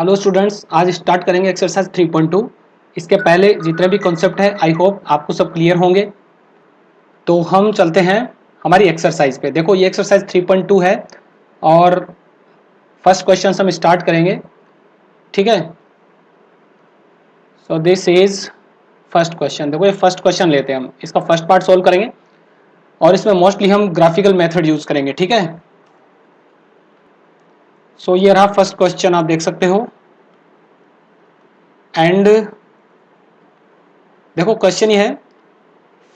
Hello students, आज start करेंगे exercise 3.2। इसके पहले जितने भी कॉन्सेप्ट है आई होप आपको सब क्लियर होंगे। तो हम चलते हैं हमारी एक्सरसाइज पे। देखो ये एक्सरसाइज 3.2 है और फर्स्ट क्वेश्चन हम स्टार्ट करेंगे। ठीक है, so this is first question. देखो ये फर्स्ट क्वेश्चन लेते हैं, हम इसका फर्स्ट पार्ट सोल्व करेंगे और इसमें मोस्टली हम ग्राफिकल मेथड यूज करेंगे। ठीक है, सो ये रहा फर्स्ट क्वेश्चन, आप देख सकते हो। एंड देखो क्वेश्चन ये है,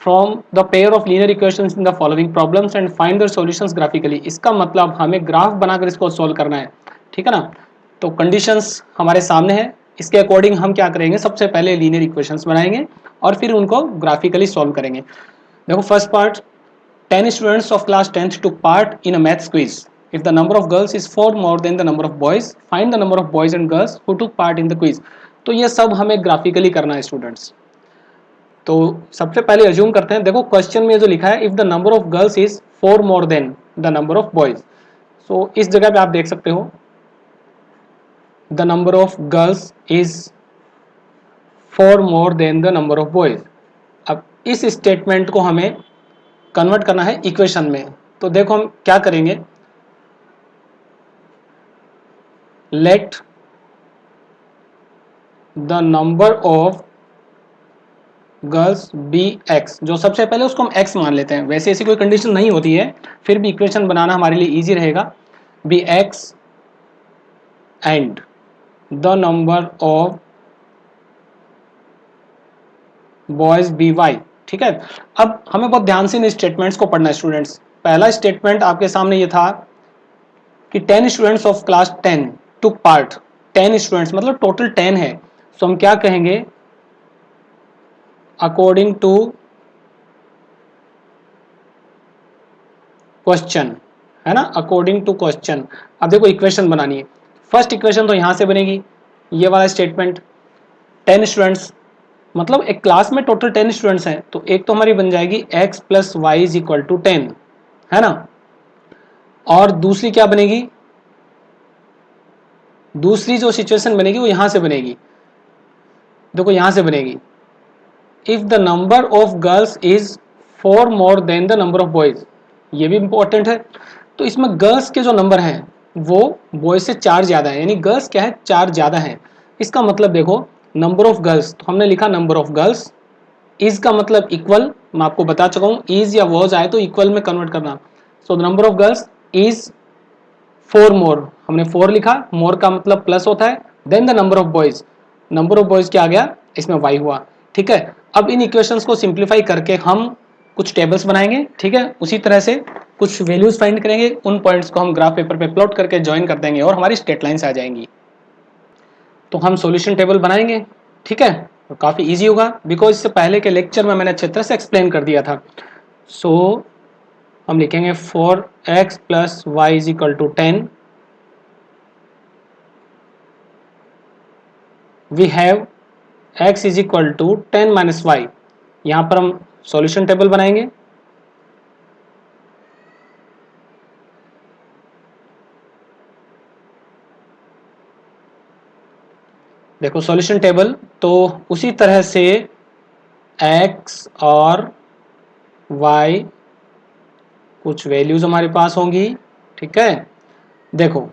from the pair of linear equations in the following problems and find the solutions graphically. इसका मतलब हमें ग्राफ बनाकर इसको सॉल्व करना है। ठीक है ना, तो कंडीशंस हमारे सामने है, इसके अकॉर्डिंग हम क्या करेंगे, सबसे पहले लीनियर इक्वेशंस बनाएंगे और फिर उनको ग्राफिकली सॉल्व करेंगे। देखो first part, 10 students of class 10th took part in a math quiz. If the number of girls is 4 more than the number of boys, find the number of boys and girls who took part in the quiz. तो ये सब हमें graphically करना है students. तो सबसे पहले assume करते हैं, देखो क्वेश्चन में जो लिखा है, if the number of girls is 4 more than the number of boys. So इस जगह पे आप देख सकते हो the number of girls is 4 more than the number of boys. अब इस स्टेटमेंट को हमें कन्वर्ट करना है इक्वेशन में। तो देखो हम क्या करेंगे, let the number of girls be x. जो सबसे पहले उसको हम एक्स मान लेते हैं, वैसे ऐसी कोई कंडीशन नहीं होती है, फिर भी इक्वेशन बनाना हमारे लिए इजी रहेगा। Be x and the number of boys be y. ठीक है, अब हमें बहुत ध्यान से इन स्टेटमेंट्स को पढ़ना है स्टूडेंट्स। पहला स्टेटमेंट आपके सामने ये था कि 10 students of class 10 took part. 10 students मतलब टोटल 10 है। सो हम क्या कहेंगे, अकॉर्डिंग टू क्वेश्चन, है ना, अकॉर्डिंग टू क्वेश्चन। अब देखो इक्वेशन बनानी है। फर्स्ट इक्वेशन तो यहां से बनेगी, ये वाला स्टेटमेंट 10 स्टूडेंट्स मतलब एक क्लास में टोटल 10 स्टूडेंट्स हैं, तो एक तो हमारी बन जाएगी x plus y is equal to 10, है ना। और दूसरी क्या बनेगी, दूसरी जो सिचुएशन बनेगी वो यहां से बनेगी, देखो यहां से बनेगी, if the number of girls is 4 more than the number of boys. ये भी इंपॉर्टेंट है। तो इसमें गर्ल्स के जो नंबर हैं वो बॉयज से 4 ज्यादा है, यानी गर्ल्स क्या है, 4 ज्यादा है। इसका मतलब देखो नंबर ऑफ गर्ल्स, तो हमने लिखा नंबर ऑफ गर्ल्स, इज का मतलब इक्वल, मैं आपको बता चुका हूँ, इज या वॉज आए तो इक्वल में कन्वर्ट करना। So the number of girls is 4 more, हमने 4 लिखा, मोर का मतलब प्लस होता है, then the number of boys, number of boys क्या आ गया, इसमें वाई हुआ। ठीक है, अब इन इक्वेशंस को सिंप्लीफाई करके हम कुछ टेबल्स बनाएंगे। ठीक है, उसी तरह से कुछ वैल्यूज फाइंड करेंगे, उन पॉइंट्स को हम ग्राफ पेपर पे प्लॉट करके ज्वाइन कर देंगे और हमारी स्ट्रेट लाइंस आ जाएंगी। तो हम सॉल्यूशन टेबल बनाएंगे। ठीक है, तो काफ़ी इजी होगा, बिकॉज इससे पहले के लेक्चर में मैंने अच्छे तरह से एक्सप्लेन कर दिया था। सो हम लिखेंगे for x plus y is equal to 10 we have x is equal to 10 minus y. यहाँ पर हम सॉल्यूशन टेबल बनाएंगे। देखो सॉल्यूशन टेबल, तो उसी तरह से x और y कुछ वैल्यूज हमारे पास होंगी। ठीक है, देखो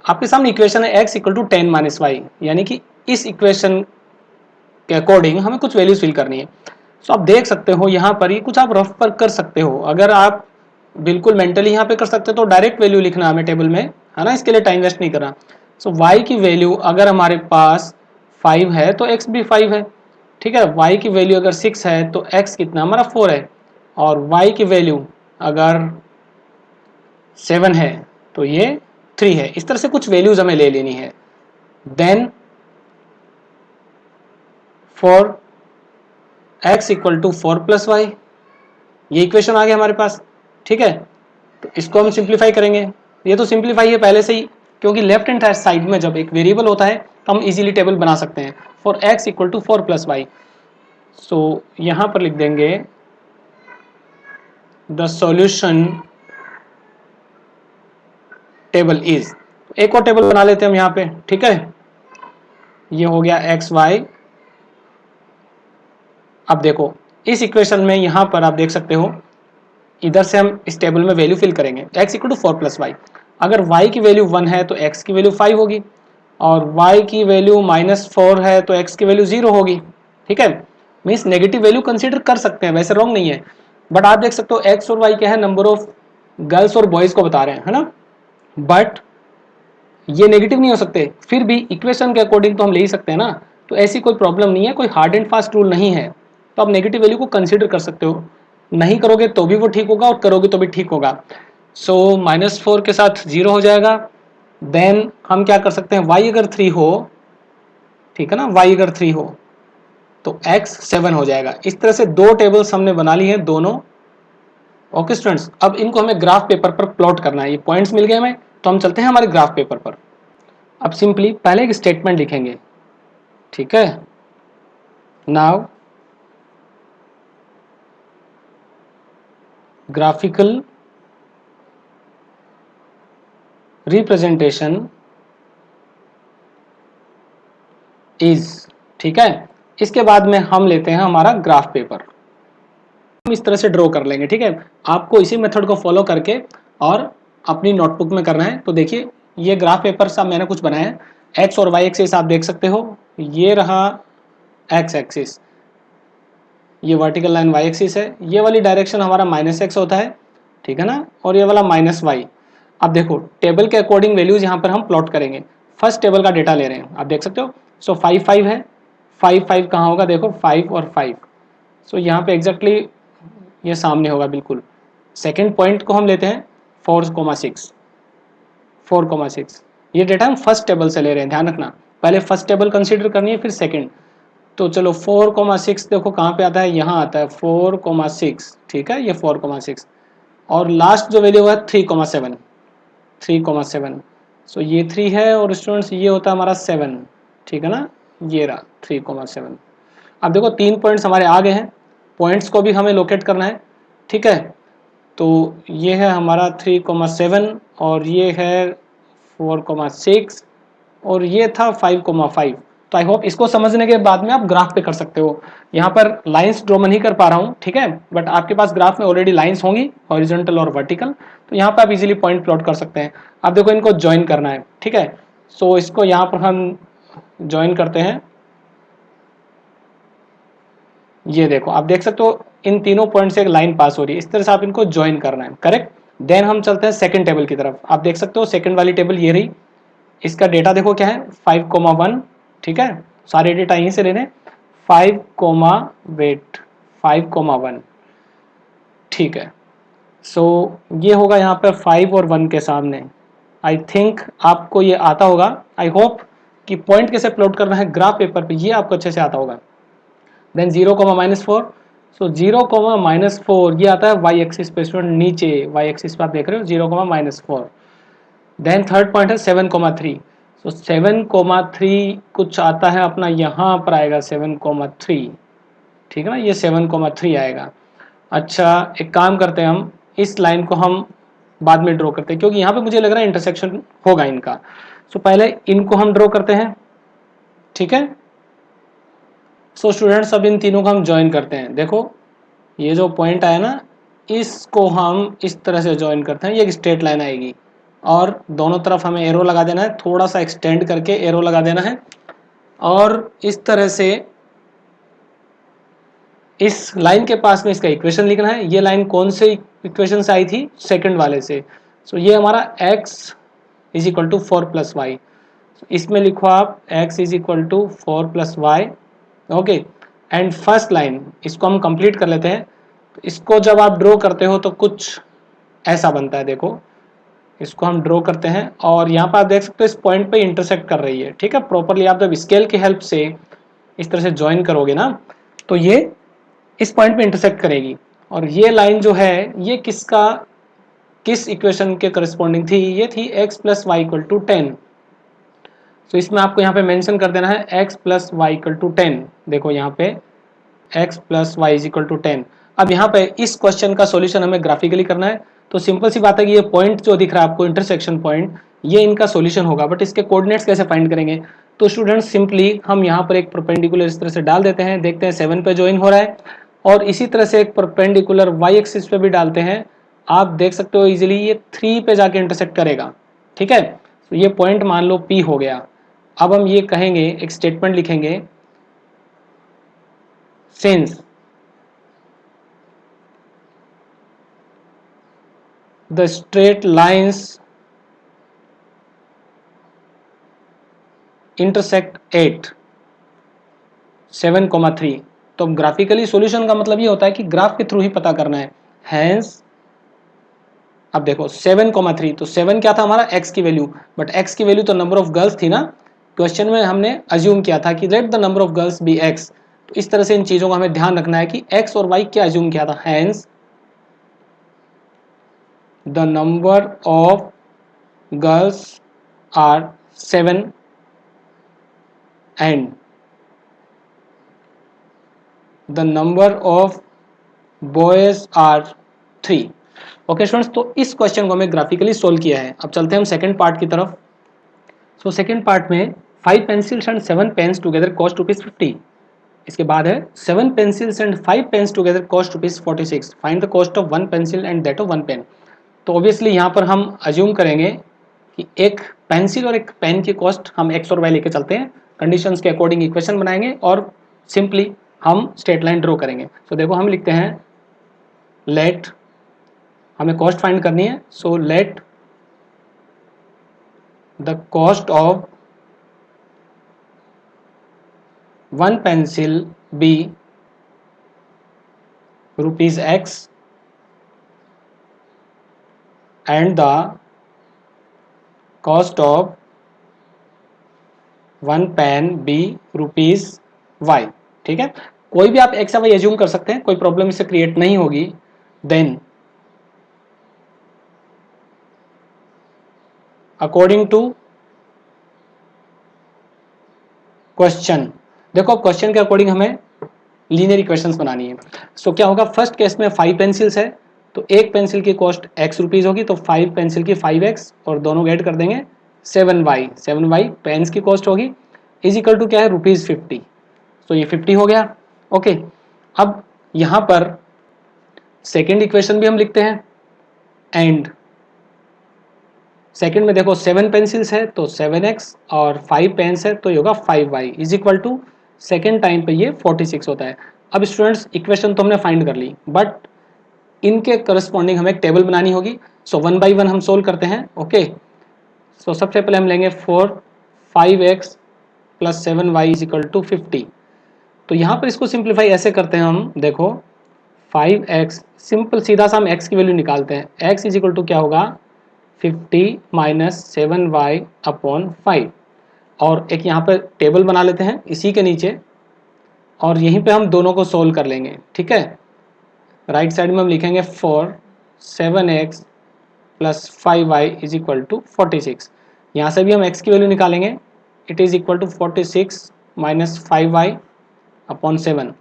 आपके सामने इक्वेशन है x equal to 10 minus y, यानी कि इस इक्वेशन के अकॉर्डिंग हमें कुछ वैल्यूज फिल करनी है। सो आप देख सकते हो यहाँ पर, ये कुछ आप रफ पर कर सकते हो, अगर आप बिल्कुल मेंटली यहाँ पे कर सकते हो तो डायरेक्ट वैल्यू लिखना हमें टेबल में, है ना, इसके लिए टाइम वेस्ट नहीं करना। सो y की वैल्यू अगर हमारे पास 5 है तो x भी 5 है। ठीक है, y की वैल्यू अगर 6 है तो x कितना हमारा 4 है, और y की वैल्यू अगर 7 है तो ये 3 है। इस तरह से कुछ वैल्यूज हमें ले लेनी है। Then for x equal to 4 plus y, ये इक्वेशन आ गया हमारे पास। ठीक है, तो इसको हम सिंप्लीफाई करेंगे। ये तो सिंप्लीफाई है पहले से ही, क्योंकि लेफ्ट हैंड साइड में जब एक वेरिएबल होता है तो हम इजीली टेबल बना सकते हैं। For x equal to 4 plus y, so यहां पर लिख देंगे द सॉल्यूशन टेबल इज, एक और टेबल बना लेते हैं हम यहाँ पे, ठीक है। ये हो गया एक्स वाई। अब देखो इस इक्वेशन में यहाँ पर आप देख सकते हो, इधर से हम इस टेबल में वैल्यू फिल करेंगे, x equal to 4 plus y. अगर y की वैल्यू 1 है तो x की वैल्यू 5 होगी, और y की वैल्यू -4 है तो x की वैल्यू 0 होगी, ठीक है। मीन्स नेगेटिव वैल्यू कंसीडर कर सकते हैं, वैसे रॉन्ग नहीं है। बट आप देख सकते हो x और y क्या है, नंबर ऑफ गर्ल्स और बॉयज को बता रहे हैं, है ना। बट ये नेगेटिव नहीं हो सकते, फिर भी इक्वेशन के अकॉर्डिंग तो हम ले ही सकते हैं ना। तो ऐसी कोई प्रॉब्लम नहीं है, कोई हार्ड एंड फास्ट रूल नहीं है। तो आप नेगेटिव वैल्यू को कंसीडर कर सकते हो, नहीं करोगे तो भी वो ठीक होगा और करोगे तो भी ठीक होगा। सो -4 के साथ 0 हो जाएगा। देन हम क्या कर सकते हैं, y अगर 3 हो, ठीक है ना, y अगर 3 हो तो x 7 हो जाएगा। इस तरह से दो टेबल्स हमने बना ली हैं दोनों। ओके स्टूडेंट्स, अब इनको हमें ग्राफ पेपर पर प्लॉट करना है। ये पॉइंट्स मिल गए हमें, तो हम चलते हैं हमारे ग्राफ पेपर पर। अब सिंपली पहले एक स्टेटमेंट लिखेंगे, ठीक है। नाउ ग्राफिकल रिप्रेजेंटेशन इज, ठीक है। इसके बाद में हम लेते हैं हमारा ग्राफ पेपर, हम इस तरह से ड्रॉ कर लेंगे, ठीक है। आपको इसी मेथड को फॉलो करके और अपनी नोटबुक में करना है। तो देखिए ये ग्राफ पेपर सा मैंने कुछ बनाया है, एक्स और वाई एक्सिस आप देख सकते हो, ये रहा एक्स एक्सिस, ये वर्टिकल लाइन वाई एक्सिस है, ये वाली डायरेक्शन हमारा -x होता है, ठीक है ना, और ये वाला -y। अब देखो टेबल के अकॉर्डिंग वैल्यूज यहाँ पर हम प्लॉट करेंगे। फर्स्ट टेबल का डेटा ले रहे हैं, आप देख सकते हो। सो 5 5 है, 5 5 कहाँ होगा, देखो 5 और 5। सो यहाँ पे एग्जैक्टली ये सामने होगा बिल्कुल। सेकेंड पॉइंट को हम लेते हैं 4,6, 4,6। ये डेटा हम फर्स्ट टेबल से ले रहे हैं, ध्यान रखना, पहले फर्स्ट टेबल कंसीडर करनी है फिर सेकेंड। तो चलो 4,6 देखो कहाँ पे आता है, यहाँ आता है 4,6, ठीक है, ये 4,6। और लास्ट जो वैल्यू है 3,7, 3,7। सो ये 3 है और स्टूडेंट्स ये होता है हमारा 7, ठीक है ना, ये रहा 3,7। अब देखो 3 पॉइंट्स हमारे आ गए हैं, पॉइंट्स को भी हमें लोकेट करना है, ठीक है। तो ये है हमारा 3,7 और ये है 4,6 और ये था 5,5। तो आई होप इसको समझने के बाद में आप ग्राफ पे कर सकते हो। यहाँ पर लाइंस ड्रॉ मैं नहीं कर पा रहा हूँ, ठीक है, बट आपके पास ग्राफ में ऑलरेडी लाइंस होंगी हॉरिजॉन्टल और वर्टिकल, तो यहाँ पे आप इजीली पॉइंट प्लॉट कर सकते हैं। अब देखो इनको ज्वाइन करना है, ठीक है। सो इसको यहाँ पर हम ज्वाइन करते हैं। ये देखो आप देख सकते हो इन तीनों पॉइंट से एक लाइन पास हो रही है, इस तरह से आप इनको ज्वाइन करना है, करेक्ट। देन हम चलते हैं सेकंड टेबल की तरफ। आप देख सकते हो सेकंड वाली टेबल ये रही, इसका डेटा देखो क्या है 5,1, ठीक है, सारे डेटा यहीं से लेने, 5, वेट 5,1, ठीक है। सो ये होगा यहाँ पर 5 और 1 के सामने। आई थिंक आपको ये आता होगा, आई होप कि पॉइंट कैसे प्लॉट करना है ग्राफ पेपर पे ये आपको अच्छे से आता होगा। देन 0, -4, सो 0, -4 ये आता है वाई एक्सिस पे स्टूडेंट, नीचे वाई एक्सिस पे आप देख रहे हो 0, -4। देन थर्ड पॉइंट है 7,3, सो 7,3 कुछ आता है अपना यहाँ पर आएगा 7,3, ठीक है ना, ये 7,3 आएगा। अच्छा एक काम करते हैं, हम इस लाइन को हम बाद में ड्रॉ करते हैं क्योंकि यहाँ पे मुझे लग रहा है इंटरसेक्शन होगा इनका। सो पहले इनको हम ड्रॉ करते हैं, ठीक है। सो स्टूडेंट्स अब इन तीनों को हम ज्वाइन करते हैं। देखो ये जो पॉइंट आया ना, इसको हम इस तरह से ज्वाइन करते हैं, ये एक स्ट्रेट लाइन आएगी और दोनों तरफ हमें एरो लगा देना है, थोड़ा सा एक्सटेंड करके एरो लगा देना है और इस तरह से इस लाइन के पास में इसका इक्वेशन लिखना है। ये लाइन कौन से इक्वेशन से आई थी, सेकंड वाले से। सो ये हमारा x is equal to 4 plus y, इसमें लिखो आप x is equal to 4 plus y, okay. And first line इसको हम कंप्लीट कर लेते हैं। तो इसको जब आप ड्रॉ करते हो तो कुछ ऐसा बनता है, देखो इसको हम ड्रॉ करते हैं और यहाँ पर आप देख सकते हो इस पॉइंट पे इंटरसेक्ट कर रही है, ठीक है। प्रॉपरली आप जब स्केल की हेल्प से इस तरह से ज्वाइन करोगे ना तो ये इस पॉइंट पे इंटरसेक्ट करेगी। और ये लाइन जो है ये किस इक्वेशन के करस्पॉन्डिंग थी, ये थी x plus y equal to 10। तो इसमें आपको यहाँ पे मेंशन कर देना है x plus y equal to 10। देखो यहाँ पे x plus y is equal to 10। अब यहाँ पे इस क्वेश्चन का सॉल्यूशन हमें ग्राफिकली करना है। तो सिंपल सी बात है कि ये पॉइंट जो दिख रहा है आपको इंटरसेक्शन पॉइंट, ये इनका सॉल्यूशन होगा। बट इसके कोऑर्डिनेट्स कैसे फाइंड करेंगे? तो स्टूडेंट्स सिंपली हम यहाँ पर एक परपेंडिकुलर इस तरह से डाल देते हैं, देखते हैं 7 पे ज्वाइन हो रहा है, और इसी तरह से एक परपेंडिकुलर वाई एक्सिस पे भी डालते हैं। आप देख सकते हो इजीली ये 3 पे जाके इंटरसेक्ट करेगा। ठीक है, तो ये पॉइंट मान लो P हो गया। अब हम ये कहेंगे, एक स्टेटमेंट लिखेंगे, since the straight lines intersect eight 7,3। तो ग्राफिकली सॉल्यूशन का मतलब ये होता है कि ग्राफ के थ्रू ही पता करना है। हैंस अब देखो 7,3, तो 7 क्या था हमारा? x की वैल्यू, बट x की वैल्यू तो नंबर ऑफ गर्ल्स थी ना। क्वेश्चन में हमने अज्यूम किया था कि let the number of girls be x। तो इस तरह से इन चीजों का हमें ध्यान रखना है कि x और y क्या अज्यूम किया था। Hence the number of girls are 7 and the number of boys are 3। Okay students, तो इस क्वेश्चन को हमें ग्राफिकली सोल्व किया है। अब चलते हैं हम सेकंड पार्ट की तरफ। सो सेकंड पार्ट में 5 pencils and 7 pens together cost ₹50। इसके बाद है 7 pencils and 5 pens together cost ₹46। Find the cost of 1 pencil and that of 1 pen. तो ऑब्वियसली यहाँ पर हम अज्यूम करेंगे कि एक पेंसिल और एक पेन की कॉस्ट हम एक्स और वाई लेके चलते हैं, कंडीशंस के अकॉर्डिंग इक्वेशन बनाएंगे और सिंपली हम स्ट्रेट लाइन ड्रॉ करेंगे। सो देखो हम लिखते हैं लेट, हमें कॉस्ट फाइंड करनी है। सो let the cost of 1 pencil be ₹X and the cost of 1 pen be ₹Y। ठीक है, कोई भी आप x या y एज्यूम कर सकते हैं, कोई प्रॉब्लम इससे क्रिएट नहीं होगी। देन अकॉर्डिंग टू क्वेश्चन, देखो अब क्वेश्चन के अकॉर्डिंग हमें लीनियर इक्वेशंस बनानी है। सो क्या होगा, फर्स्ट केस में 5 पेंसिल्स है, तो एक पेंसिल की कॉस्ट x रुपीज़ होगी, तो 5 पेंसिल की 5x और दोनों ऐड कर देंगे 7y। 7y पेन्स की कॉस्ट होगी, इज इक्वल टू क्या है ₹50। तो ये 50 हो गया। ओके, अब यहाँ पर सेकेंड इक्वेशन भी हम लिखते हैं, एंड सेकेंड में देखो 7 पेंसिल्स है तो 7x और 5 पेन्स है तो ये होगा 5y is equal to second time पे ये 46 होता है। अब स्टूडेंट्स इक्वेशन तो हमने फाइंड कर ली, बट इनके करस्पॉन्डिंग हमें एक टेबल बनानी होगी। सो 1 बाई 1 हम सोल्व करते हैं। ओके, सो सबसे पहले हम लेंगे 5x plus 7y is equal to 50। तो यहाँ पर इसको सिंप्लीफाई ऐसे करते हैं हम, देखो 5x सिंपल सीधा सा हम x की वैल्यू निकालते हैं। x इज इक्वल टू क्या होगा 50 माइनस 7y अपॉन 5, और एक यहाँ पर टेबल बना लेते हैं इसी के नीचे, और यहीं पे हम दोनों को सोल्व कर लेंगे। ठीक है, राइट साइड में हम लिखेंगे 7x plus 5y is equal to 46। यहाँ से भी हम x की वैल्यू निकालेंगे, it is equal to 46 minus 5y upon 7,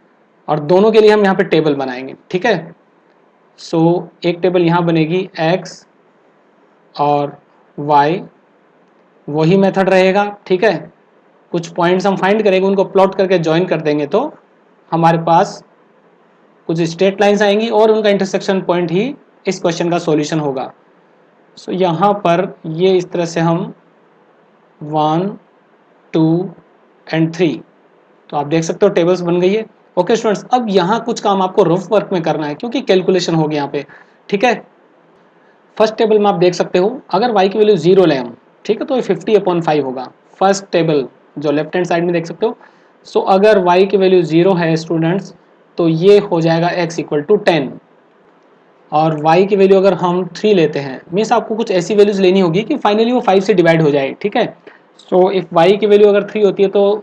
और दोनों के लिए हम यहाँ पे टेबल बनाएंगे। ठीक है, सो एक टेबल यहाँ बनेगी x और y, वही मेथड रहेगा। ठीक है, कुछ पॉइंट्स हम फाइंड करेंगे, उनको प्लॉट करके ज्वाइन कर देंगे तो हमारे पास कुछ स्ट्रेट लाइंस आएंगी और उनका इंटरसेक्शन पॉइंट ही इस क्वेश्चन का सॉल्यूशन होगा। सो यहाँ पर ये इस तरह से हम 1 2 एंड 3, तो आप देख सकते हो टेबल्स बन गई है। ओके स्टूडेंट्स, अब यहाँ कुछ काम आपको रफ वर्क में करना है क्योंकि कैलकुलेशन होगी यहाँ पे। ठीक है, फर्स्ट टेबल में आप देख सकते हो अगर y की वैल्यू 0 लें हम, ठीक है, तो ये 50/5 होगा। फर्स्ट टेबल जो लेफ्ट हैंड साइड में देख सकते हो। सो अगर y की वैल्यू 0 है स्टूडेंट्स, तो ये हो जाएगा x इक्वल टू 10, और y की वैल्यू अगर हम 3 लेते हैं, मीन्स आपको कुछ ऐसी वैल्यूज लेनी होगी कि फाइनली वो 5 से डिवाइड हो जाए। ठीक है, सो इफ y की वैल्यू अगर 3 होती है तो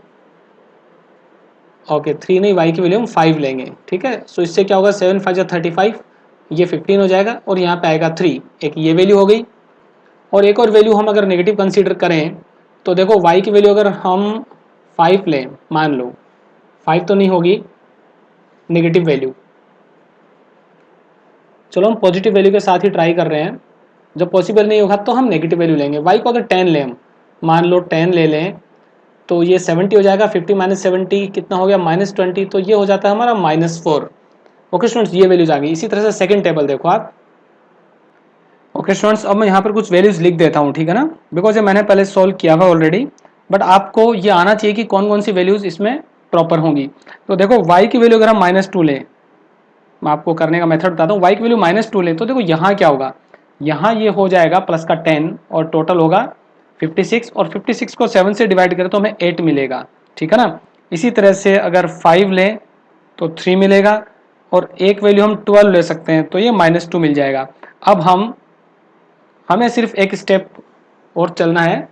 ओके 3 नहीं, y की वैल्यू हम 5 लेंगे। ठीक है, सो इससे क्या होगा 7 5 35, ये 15 हो जाएगा, और यहाँ पे आएगा 3, एक ये वैल्यू हो गई। और एक और वैल्यू हम अगर नेगेटिव कंसीडर करें तो देखो y की वैल्यू अगर हम 5 लें, मान लो 5 तो नहीं होगी नेगेटिव वैल्यू, चलो हम पॉजिटिव वैल्यू के साथ ही ट्राई कर रहे हैं। जब पॉसिबल नहीं होगा तो हम नेगेटिव वैल्यू लेंगे। y को अगर 10 लें, हम मान लो 10 ले लें तो ये 70 हो जाएगा, 50 माइनस 70 कितना हो गया -20, तो ये हो जाता है हमारा -4। ओके स्टूडेंट्स, ये वैल्यूज आ गई। इसी तरह से सेकंड टेबल देखो आप। ओके स्टूडेंट्स, अब मैं यहाँ पर कुछ वैल्यूज लिख देता हूँ, ठीक है ना, बिकॉज ये मैंने पहले सॉल्व किया हुआ ऑलरेडी, बट आपको ये आना चाहिए कि कौन कौन सी वैल्यूज इसमें प्रॉपर होंगी। तो देखो y की वैल्यू अगर हम -2 लें, मैं आपको करने का मेथड बताता हूँ। y की वैल्यू -2 लें तो देखो यहाँ क्या होगा, यहाँ ये हो जाएगा प्लस का 10 और टोटल होगा 56, और 56 को 7 से डिवाइड करें तो हमें 8 मिलेगा, ठीक है ना। इसी तरह से अगर 5 लें तो 3 मिलेगा, और एक वैल्यू हम 12 ले सकते हैं तो ये -2 मिल जाएगा। अब हमें सिर्फ एक स्टेप और चलना है,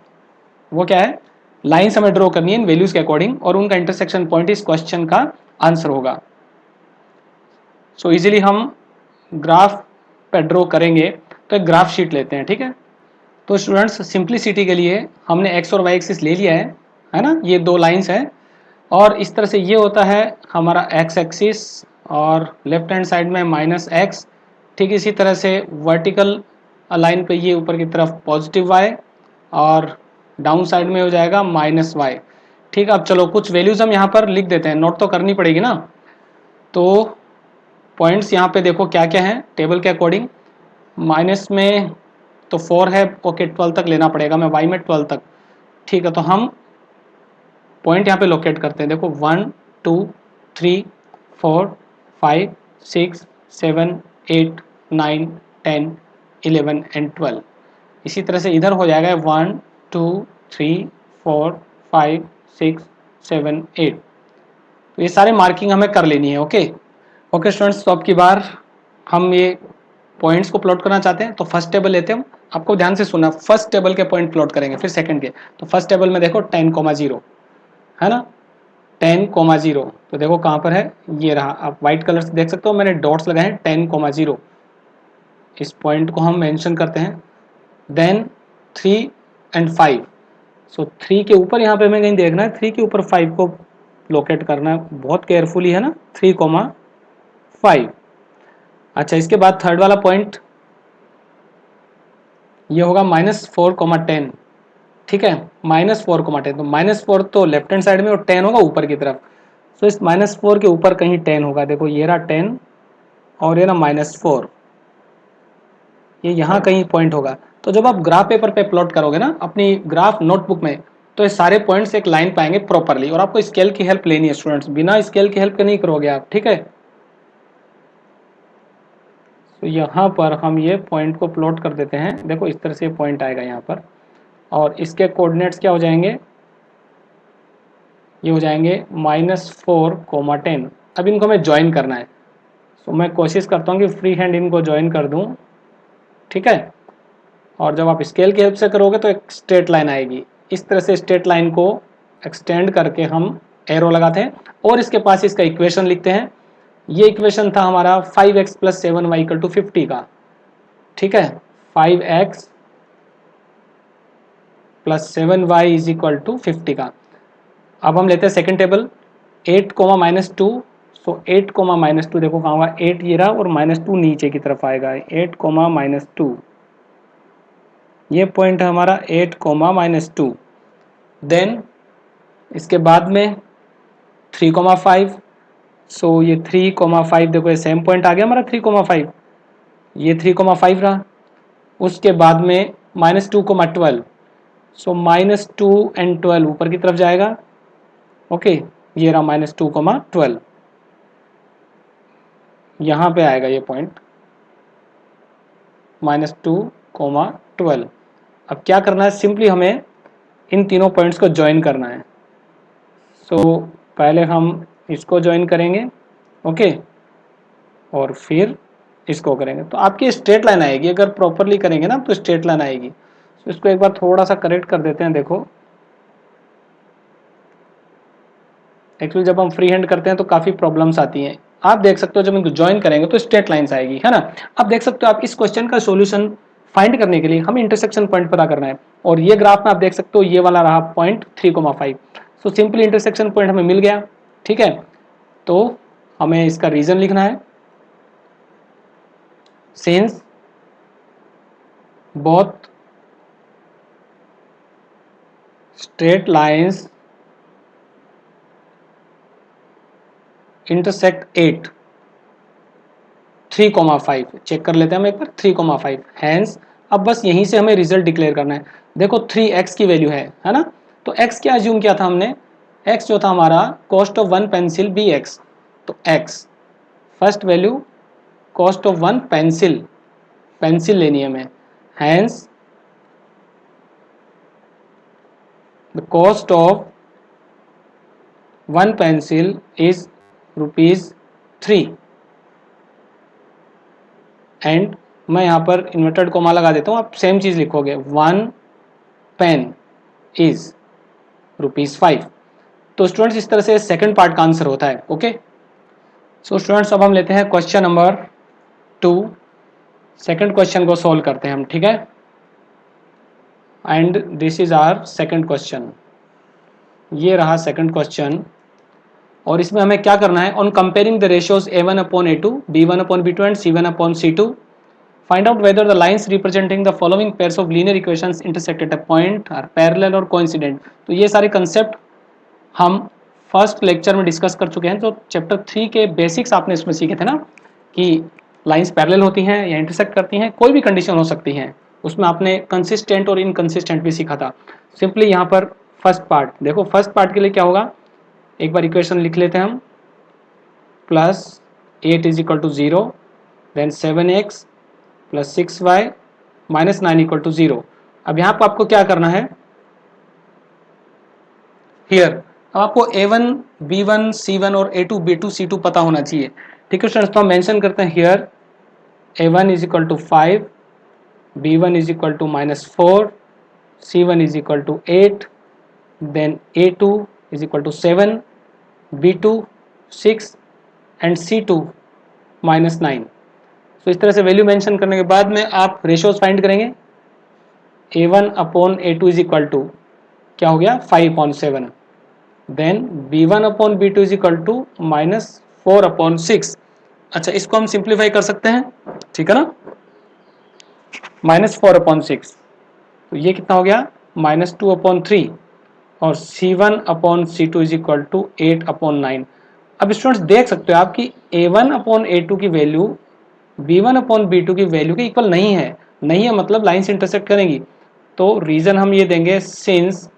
वो क्या है, लाइन्स हमें ड्रॉ करनी है इन वैल्यूज के अकॉर्डिंग, और उनका इंटरसेक्शन पॉइंट इस क्वेश्चन का आंसर होगा। सो इजीली हम ग्राफ पे ड्रॉ करेंगे, तो एक ग्राफ शीट लेते हैं, ठीक है। तो स्टूडेंट्स, सिंप्लिसिटी के लिए हमने एक्स और वाई एक्सिस ले लिया है ना, ये दो लाइंस हैं, और इस तरह से ये होता है हमारा एक्स एक्सिस, और लेफ्ट हैंड साइड में -x, ठीक इसी तरह से वर्टिकल लाइन पे ये ऊपर की तरफ पॉजिटिव y, और डाउन साइड में हो जाएगा -y, ठीक। अब चलो कुछ वैल्यूज हम यहाँ पर लिख देते हैं, नोट तो करनी पड़ेगी ना। तो पॉइंट्स यहाँ पे देखो क्या क्या है टेबल के अकॉर्डिंग। माइनस में तो 4 है, ओके 12 तक लेना पड़ेगा, मैं y में 12 तक, ठीक है। तो हम पॉइंट यहाँ पे लोकेट करते हैं, देखो 1 2 3 4 5 6 7 8 9 10 11 एंड 12। इसी तरह से इधर हो जाएगा 1 2 3 4 5 6 7 8। तो ये सारे मार्किंग हमें कर लेनी है, ओके। ओके स्टूडेंट्स, तो अब की बार हम ये पॉइंट्स को प्लॉट करना चाहते हैं, तो फर्स्ट टेबल लेते हैं हम। आपको ध्यान से सुना, फर्स्ट टेबल के पॉइंट प्लॉट करेंगे, फिर सेकंड के। तो फर्स्ट टेबल में देखो 10,0 है ना, 10,0, तो देखो कहाँ पर है, ये रहा। आप व्हाइट कलर से देख सकते हो, मैंने डॉट्स लगाए हैं 10,0। इस पॉइंट को हम मेंशन करते हैं। देन 3 एंड 5, सो 3 के ऊपर यहाँ पे हमें कहीं देखना है, 3 के ऊपर 5 को लोकेट करना है बहुत केयरफुली, है ना, 3,5। अच्छा, इसके बाद थर्ड वाला पॉइंट ये होगा -4,10, ठीक है, -4,10। तो -4 तो लेफ्ट हैंड साइड में और 10 होगा ऊपर की तरफ। सो इस -4 के ऊपर कहीं 10 होगा, देखो ये रहा 10, और ये ना -4, ये यहाँ कहीं पॉइंट होगा। तो जब आप ग्राफ पेपर पे प्लॉट करोगे ना अपनी ग्राफ नोटबुक में, तो ये सारे पॉइंट्स एक लाइन पाएंगे प्रॉपरली, और आपको स्केल की हेल्प लेनी है स्टूडेंट्स, बिना स्केल की हेल्प के नहीं करोगे आप, ठीक है। तो यहाँ पर हम ये पॉइंट को प्लॉट कर देते हैं, देखो इस तरह से पॉइंट आएगा यहाँ पर, और इसके कोऑर्डिनेट्स क्या हो जाएंगे, ये हो जाएंगे -4,10। अब इनको हमें ज्वाइन करना है, तो मैं कोशिश करता हूँ कि फ्री हैंड इनको ज्वाइन कर दूँ, ठीक है। और जब आप स्केल की हेल्प से करोगे तो एक स्ट्रेट लाइन आएगी, इस तरह से स्ट्रेट लाइन को एक्सटेंड करके हम एरो लगाते हैं, और इसके पास इसका इक्वेशन लिखते हैं। ये इक्वेशन था हमारा 5x + 7y = 50 का, ठीक है, 5x + 7y = 50 का। अब हम लेते हैं सेकेंड टेबल, 8, -2, सो 8, -2 देखो कहाँ होगा, 8 ये रहा, और -2 नीचे की तरफ आएगा, 8, -2, ये पॉइंट है हमारा 8, -2। देन इसके बाद में 3,5, सो ये 3,5 देखो, ये सेम पॉइंट आ गया हमारा 3,5, ये 3,5 रहा। उसके बाद में -2,12, सो -2 एंड 12 ऊपर की तरफ जाएगा, ओके, ये रहा -2,12, यहाँ पे आएगा ये पॉइंट -2,12। अब क्या करना है, सिंपली हमें इन तीनों पॉइंट्स को ज्वाइन करना है। सो पहले हम इसको ज्वाइन करेंगे, ओके, और फिर इसको करेंगे, तो आपकी स्ट्रेट लाइन आएगी, अगर प्रॉपरली करेंगे ना तो स्ट्रेट लाइन आएगी। तो इसको एक बार थोड़ा सा करेक्ट कर देते हैं, देखो एक्चुअली जब हम फ्री हैंड करते हैं तो काफ़ी प्रॉब्लम्स आती हैं। आप देख सकते हो जब इनको ज्वाइन करेंगे तो स्ट्रेट लाइन्स आएगी, है ना। आप देख सकते हो, आप इस क्वेश्चन का सॉल्यूशन फाइंड करने के लिए हमें इंटरसेक्शन पॉइंट पता करना है, और ये ग्राफ में आप देख सकते हो ये वाला रहा point 3,5। So simply intersection point हमें मिल गया, ठीक है। तो हमें इसका रीजन लिखना है, since both straight lines intersect 8 3,5 check कर लेते हैं हम एक बार 3,5 हैंस अब बस यहीं से हमें रिजल्ट डिक्लेयर करना है। देखो 3x की वैल्यू है ना, तो x क्या अज्यूम किया था हमने, x जो था हमारा cost of one pencil bx, तो x first value cost of one pencil, pencil लेनी है हमें, hence the cost of one pencil is ₹3 and मैं यहाँ पर इन्वर्टेड कोमा लगा देता हूँ, आप सेम चीज़ लिखोगे, वन पेन इज ₹5। तो स्टूडेंट्स इस तरह से सेकंड पार्ट का आंसर होता है। ओके, सो स्टूडेंट्स अब हम लेते हैं क्वेश्चन नंबर 2, सेकंड क्वेश्चन को सॉल्व करते हैं हम, ठीक है। And this is our second question, ये रहा सेकंड क्वेश्चन, और इसमें हमें क्या करना है, on comparing the ratios a1/a2, b1/b2 and c1/c2 find out whether the lines representing the following pairs of linear equations intersect at a point are parallel or coincident। तो ये सारे कंसेप्ट हम फर्स्ट लेक्चर में discuss कर चुके हैं, तो chapter 3 के बेसिक्स आपने इसमें सीखे थे ना, कि लाइंस पैरेलल होती हैं या इंटरसेक्ट करती हैं, कोई भी कंडीशन हो सकती है, उसमें आपने कंसिस्टेंट और इनकंसिस्टेंट भी सीखा था। सिंपली यहाँ पर फर्स्ट पार्ट देखो, फर्स्ट पार्ट के लिए क्या होगा, एक बार इक्वेशन लिख लेते हैं हम, +8 = 0, देन 7x + 6y - 9 = 0। अब यहाँ पर आपको क्या करना है, हियर अब आपको a1 b1 c1 और a2 b2 c2 पता होना चाहिए, ठीक है स्टूडेंट्स। तो हम मेंशन करते हैं here a1 = 5, b1 = -4, c1 = 8, then a2 = 7, b2 6 and c2 -9। तो इस तरह से वैल्यू मेंशन करने के बाद में आप रेशियोज फाइंड करेंगे, a1/a2 = क्या हो गया 5/7, देन b1/b2 = -4/6। अच्छा, इसको हम सिंप्लीफाई कर सकते हैं, ठीक है ना, -4/6, तो ये कितना हो गया -2/3, और c1/c2 = 8/9। अब स्टूडेंट्स देख सकते हो आप कि a1/a2 की वैल्यू b1/b2 की वैल्यू के इक्वल नहीं है, नहीं है मतलब लाइन्स इंटरसेक्ट करेंगी। तो रीजन हम ये देंगे, since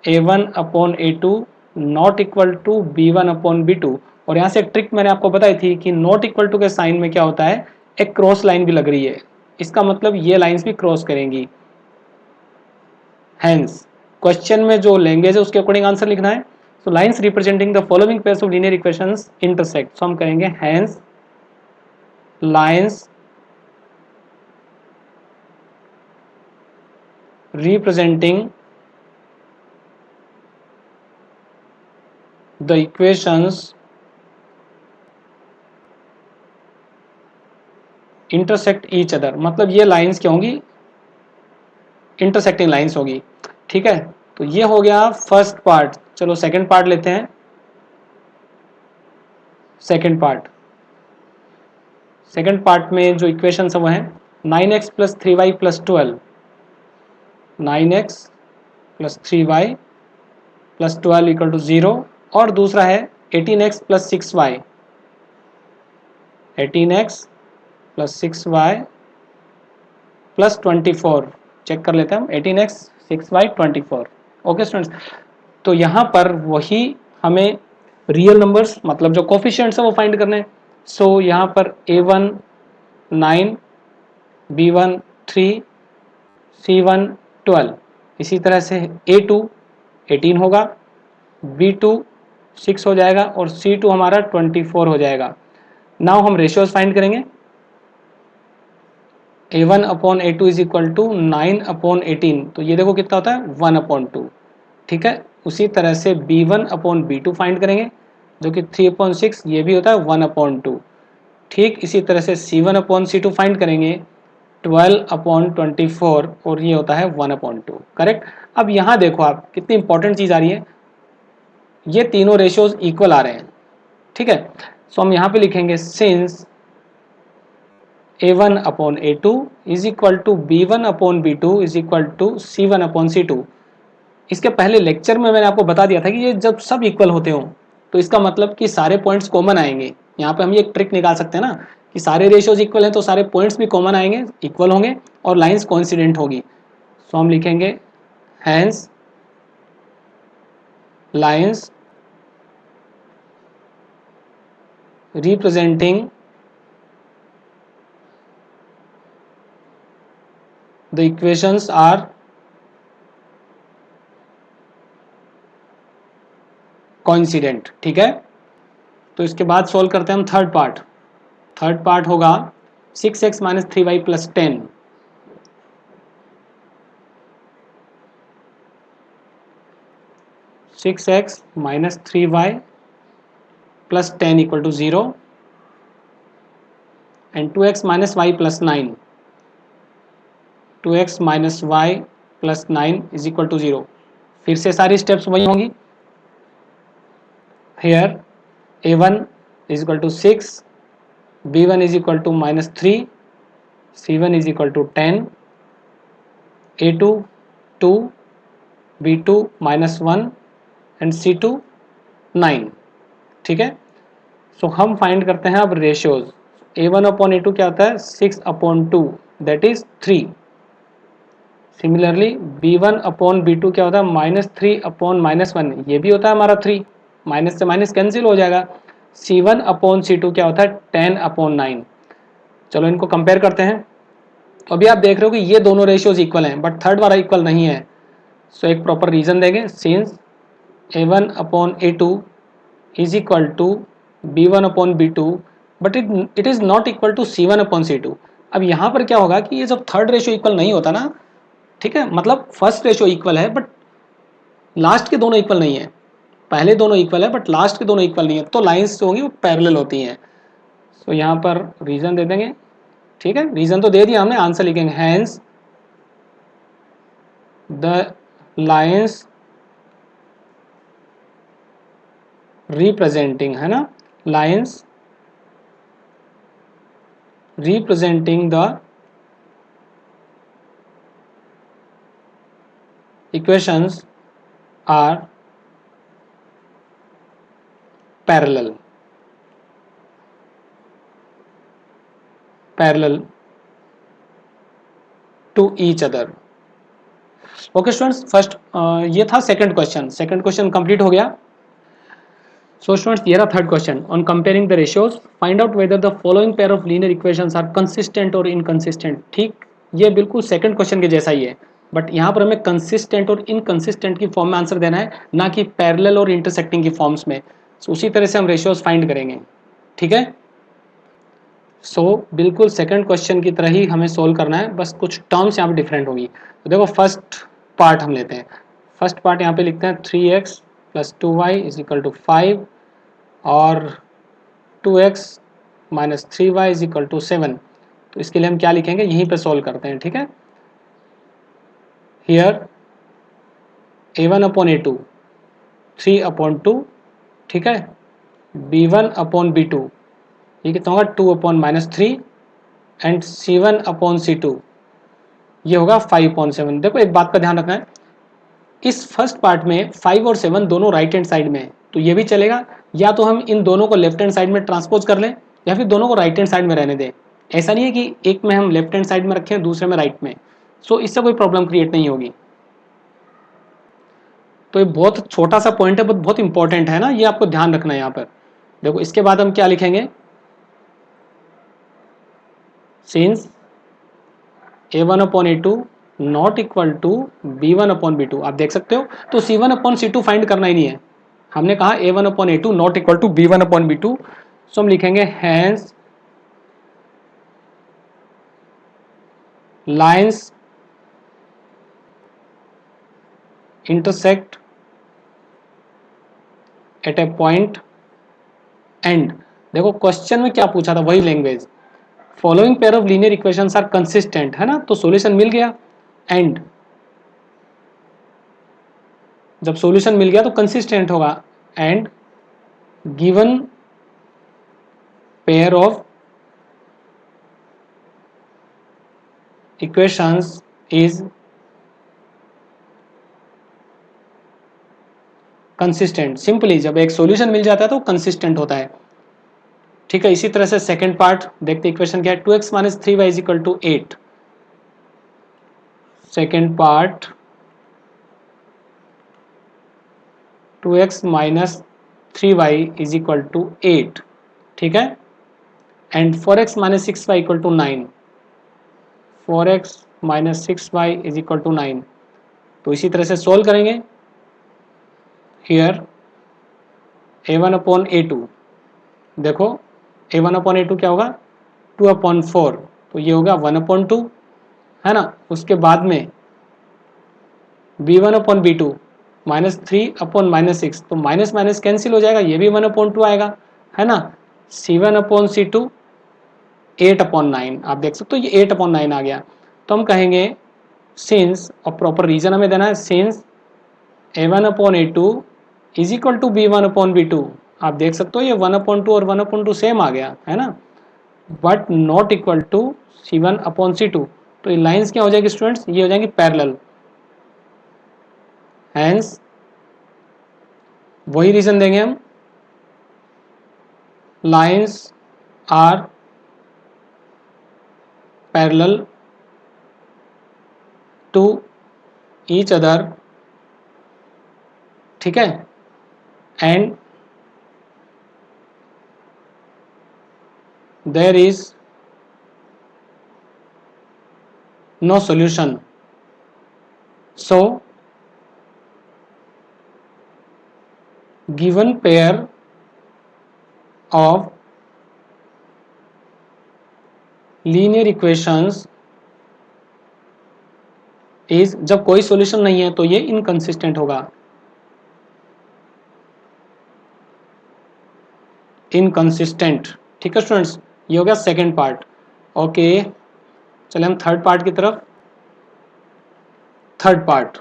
a1/a2 not equal to b1/b2, और यहाँ से एक ट्रिक मैंने आपको बताई थी कि नॉट इक्वल टू के साइन में क्या होता है, एक क्रॉस लाइन भी लग रही है, इसका मतलब ये लाइंस भी क्रॉस करेंगी। हैंस क्वेश्चन में जो लैंग्वेज है उसके अकॉर्डिंग आंसर लिखना है। So lines representing the following pairs of linear equations intersect, so हम करेंगे hence lines representing the equations intersect each other, मतलब ये लाइंस क्या होंगी, इंटरसेक्टिंग लाइंस होगी, ठीक है। तो ये हो गया फर्स्ट पार्ट। चलो सेकंड पार्ट लेते हैं। सेकंड पार्ट में जो इक्वेशन है वो है 9x + 3y + 12, 9x + 3y + 12 = 0, और दूसरा है 18x + 6y, 18x + 6y + 24, check कर लेते हैं हम, 18x 6y 24। ओके स्टूडेंट्स, तो यहाँ पर वही हमें रियल नंबर्स मतलब जो कोफिशिएंट्स है वो फाइंड करने हैं। सो यहाँ पर a1 9, b1 3, c1 12, इसी तरह से a2 18 होगा, b2 6 हो जाएगा, और c2 हमारा 24 हो जाएगा। नाउ हम रेशियोज फाइंड करेंगे, a1/a2 = 9/18, तो ये देखो कितना होता है 1/2, ठीक है। उसी तरह से b1/b2 फाइंड करेंगे जो कि 3/6, ये भी होता है 1/2। ठीक इसी तरह से c1/c2 फाइंड करेंगे 12/24, और ये होता है 1/2, करेक्ट। अब यहाँ देखो आप कितनी इंपॉर्टेंट चीज़ आ रही है, ये तीनों रेशियोज इक्वल आ रहे हैं, ठीक है। सो हम यहाँ पे लिखेंगे since A1 upon A2 is equal to B1 upon B2 is equal to C1 upon C2। इसके पहले लेक्चर में मैंने आपको बता दिया था कि ये जब सब इक्वल होते हों तो इसका मतलब कि सारे पॉइंट्स कॉमन आएंगे। यहाँ पे हम ये एक ट्रिक निकाल सकते हैं ना कि सारे रेशियोज इक्वल हैं तो सारे पॉइंट्स भी कॉमन आएंगे, इक्वल होंगे और लाइंस कोइंसिडेंट होगी। सो हम लिखेंगे hence lines representing the equations are coincident। ठीक है, तो इसके बाद सॉल्व करते हैं हम थर्ड पार्ट। थर्ड पार्ट होगा 6x minus 3y plus 10। 6x minus 3y plus 10 equal to 0 and 2x minus y plus 9। 2x minus y plus 9 is equal to 0। फिर से सारी स्टेप्स वही होंगी। Here a1 is equal to 6, b1 is equal to minus 3, c1 is equal to 10, a2 2, b2 minus 1 and c2 9। ठीक है, सो हम find करते हैं अब रेशियोज। a1 अपॉन a2 क्या होता है 6 upon 2 that is 3। Similarly b1 upon b2 क्या होता है माइनस 3 अपॉन माइनस 1, ये भी होता है हमारा 3, माइनस से माइनस कैंसिल हो जाएगा। c1 अपॉन c2 क्या होता है 10 अपॉन 9। चलो इनको कंपेयर करते हैं। तो अभी आप देख रहे हो कि ये दोनों रेशियोज इक्वल हैं बट थर्ड वाला इक्वल नहीं है। सो एक प्रॉपर रीजन देंगे, since a1 upon a2 is equal to b1 upon b2 but it is not equal to c1 upon c2। अब यहाँ पर क्या होगा कि ये जब थर्ड रेशियो इक्वल नहीं होता ना, ठीक है, मतलब फर्स्ट रेशियो इक्वल है बट लास्ट के दोनों इक्वल नहीं है। पहले दोनों इक्वल है बट लास्ट के दोनों इक्वल नहीं है, तो लाइंस जो होंगी वो पैरेलल होती हैं। सो यहाँ पर रीजन दे देंगे। ठीक है, रीजन तो दे दिया हमने, आंसर लिखेंगे हैंस द लाइंस रिप्रेजेंटिंग, है ना, lines representing the equations are parallel to each other। Okay students, first ये था second question. Second question complete हो गया। सो स्टूडेंट्स ये रहा third question on comparing the ratios, find out whether the following pair of linear equations are consistent और inconsistent. ठीक, ये बिल्कुल सेकंड क्वेश्चन के जैसा ही है बट यहाँ पर हमें कंसिस्टेंट और इनकंसिस्टेंट की फॉर्म में आंसर देना है, ना कि पैरेलल और इंटरसेक्टिंग की फॉर्म्स में। so, उसी तरह से हम रेशियोज फाइंड करेंगे। ठीक है, सो बिल्कुल सेकंड क्वेश्चन की तरह ही हमें सोल्व करना है, बस कुछ टर्म्स यहाँ पे डिफरेंट होगी। तो देखो फर्स्ट पार्ट हम लेते हैं। फर्स्ट पार्ट यहाँ पे लिखते हैं 3x plus 2y is equal to 5 और 2x minus 3y is equal to 7। तो इसके लिए हम क्या लिखेंगे, यहीं पे सोल्व करते हैं। ठीक है, here a1 upon a2 3 upon 2, ठीक है, b1 अपॉन b2 ये कितना होगा 2 upon minus 3 and c1 upon c2 ये होगा 5 अपॉन 7। देखो एक बात का ध्यान रखना है, इस फर्स्ट पार्ट में 5 और 7 दोनों राइट हैंड साइड में है तो ये भी चलेगा, या तो हम इन दोनों को लेफ्ट हैंड साइड में ट्रांसपोज कर लें या फिर दोनों को राइट हैंड साइड में रहने दें। ऐसा नहीं है कि एक में हम लेफ्ट हैंड साइड में रखें दूसरे में राइट में। सो इससे कोई प्रॉब्लम क्रिएट नहीं होगी। तो ये बहुत छोटा सा पॉइंट है बट बहुत इंपॉर्टेंट है ना, ये आपको ध्यान रखना है यहाँ पर। देखो इसके बाद हम क्या लिखेंगे, since a1 upon a2 not equal to b1 upon b2। आप देख सकते हो, तो c1 अपॉन c2 फाइंड करना ही नहीं है, हमने कहा a1 upon a2 not equal to b1 upon b2। So हम लिखेंगे hence lines intersect at a point and. देखो क्वेश्चन में क्या पूछा था, वही language, following pair of linear equations are consistent, है ना, तो सॉल्यूशन मिल गया। एंड जब सॉल्यूशन मिल गया तो कंसिस्टेंट होगा। And given pair of equations is consistent. Simply जब एक सॉल्यूशन मिल जाता है तो कंसिस्टेंट होता है। ठीक है, इसी तरह से सेकंड पार्ट देखते इक्वेशन क्या है, 2x minus 3y is equal to 8। Second part 2x minus 3y is equal to 8। ठीक है, and 4x minus 6y equal to 9। 4x minus 6y is equal to 9। तो इसी तरह से सोल्व करेंगे। हियर a1 अपॉन a2, देखो a1 upon a2 क्या होगा, 2 अपॉन 4, तो ये होगा 1 अपॉन 2, है ना। उसके बाद में b1 upon b2 minus 3 upon minus 6, तो माइनस माइनस कैंसिल हो जाएगा, ये भी 1 अपॉन 2 आएगा, है ना। c1 अपॉन c2 8 अपॉन 9, आप देख सकते हो ये 8 अपॉन 9 आ गया। तो हम कहेंगे सिंस, और प्रॉपर रीजन हमें देना है, since a1 upon a2 is equal to b1 upon b2, आप देख सकते हो ये 1 अपॉन 2 और 1 अपॉन 2 सेम आ गया, है ना, but not equal to c1 upon c2। तो ये लाइंस क्या हो जाएगी स्टूडेंट्स, ये हो जाएंगी पैरेलल। हैंस वही रीजन देंगे हम, lines are parallel to each other. ठीक है, and there is no solution. So given pair of linear equations is, जब कोई सॉल्यूशन नहीं है तो ये इनकंसिस्टेंट होगा, इनकंसिस्टेंट। ठीक है स्टूडेंट्स, ये हो गया सेकेंड पार्ट। ओके, चले हम थर्ड पार्ट की तरफ। Third part,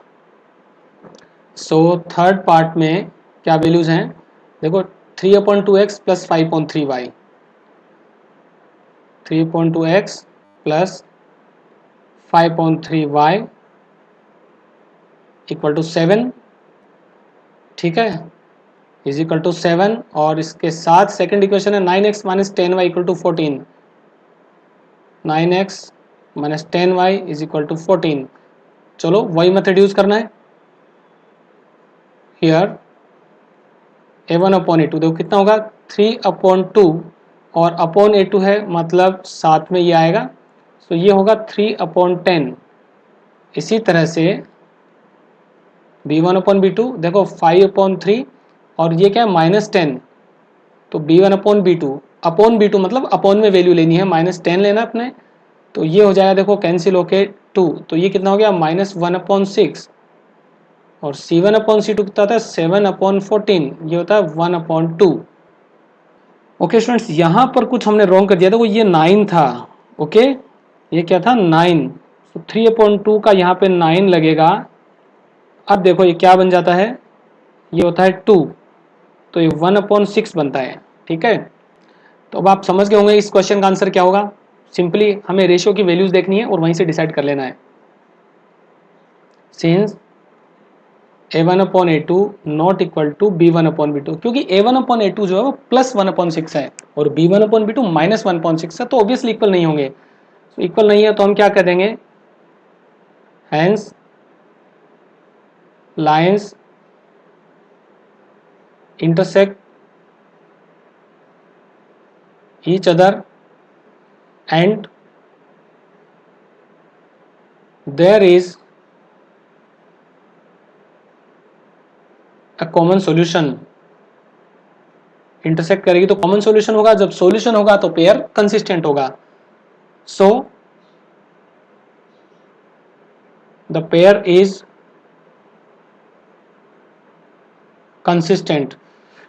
so third part में क्या वैल्यूज हैं, देखो 3 upon 2x plus 5 upon 3y, 3 upon 2x plus 5 upon 3y equal to 7। ठीक है, इज इक्वल टू 7, और इसके साथ सेकंड इक्वेशन है 9x minus 10y equal to 14। 9x minus 10y is equal to 14। चलो वही मेथड यूज करना है। हियर a1 अपॉन a2, देखो कितना होगा 3 अपॉन 2, और अपॉन a2 है मतलब साथ में ये आएगा, तो ये होगा 3 अपॉन 10। इसी तरह से b1 अपॉन b2, देखो 5 अपॉन 3, और ये क्या है माइनस 10, तो b1 अपॉन b2 मतलब अपॉन में वैल्यू लेनी है, माइनस 10 लेना अपने, तो ये हो जाएगा देखो कैंसिल होके 2, तो ये कितना हो गया माइनस 1 अपॉन 6, और c1 अपॉन c2 कितना होता है 7 अपॉन 14, ये होता है 1 अपॉन 2। ओके स्टूडेंट्स, यहाँ पर कुछ हमने रॉन्ग कर दिया था, वो ये 9 था। ओके, ये क्या था 9, तो 3 अपॉन 2 का यहाँ पे 9 लगेगा। अब देखो ये क्या बन जाता है, ये होता है 2, तो ये 1 अपॉन 6 बनता है। ठीक है, तो अब आप समझ गए होंगे इस क्वेश्चन का आंसर क्या होगा। सिंपली हमें रेशियो की वैल्यूज देखनी है और वहीं से डिसाइड कर लेना है। Since a1 upon a2 not equal to b1 upon b2, क्योंकि a1 अपॉन a2 जो है वो प्लस 1 अपॉन 6 है और b1 upon b2 minus 1 upon 6 है, तो ऑब्वियसली इक्वल नहीं होंगे। तो इक्वल नहीं है तो हम क्या कर देंगे, hence lines intersect each other and there is a common solution। Intersect करेगी तो कॉमन सॉल्यूशन होगा, जब सॉल्यूशन होगा तो पेयर कंसिस्टेंट होगा। So the pair is consistent.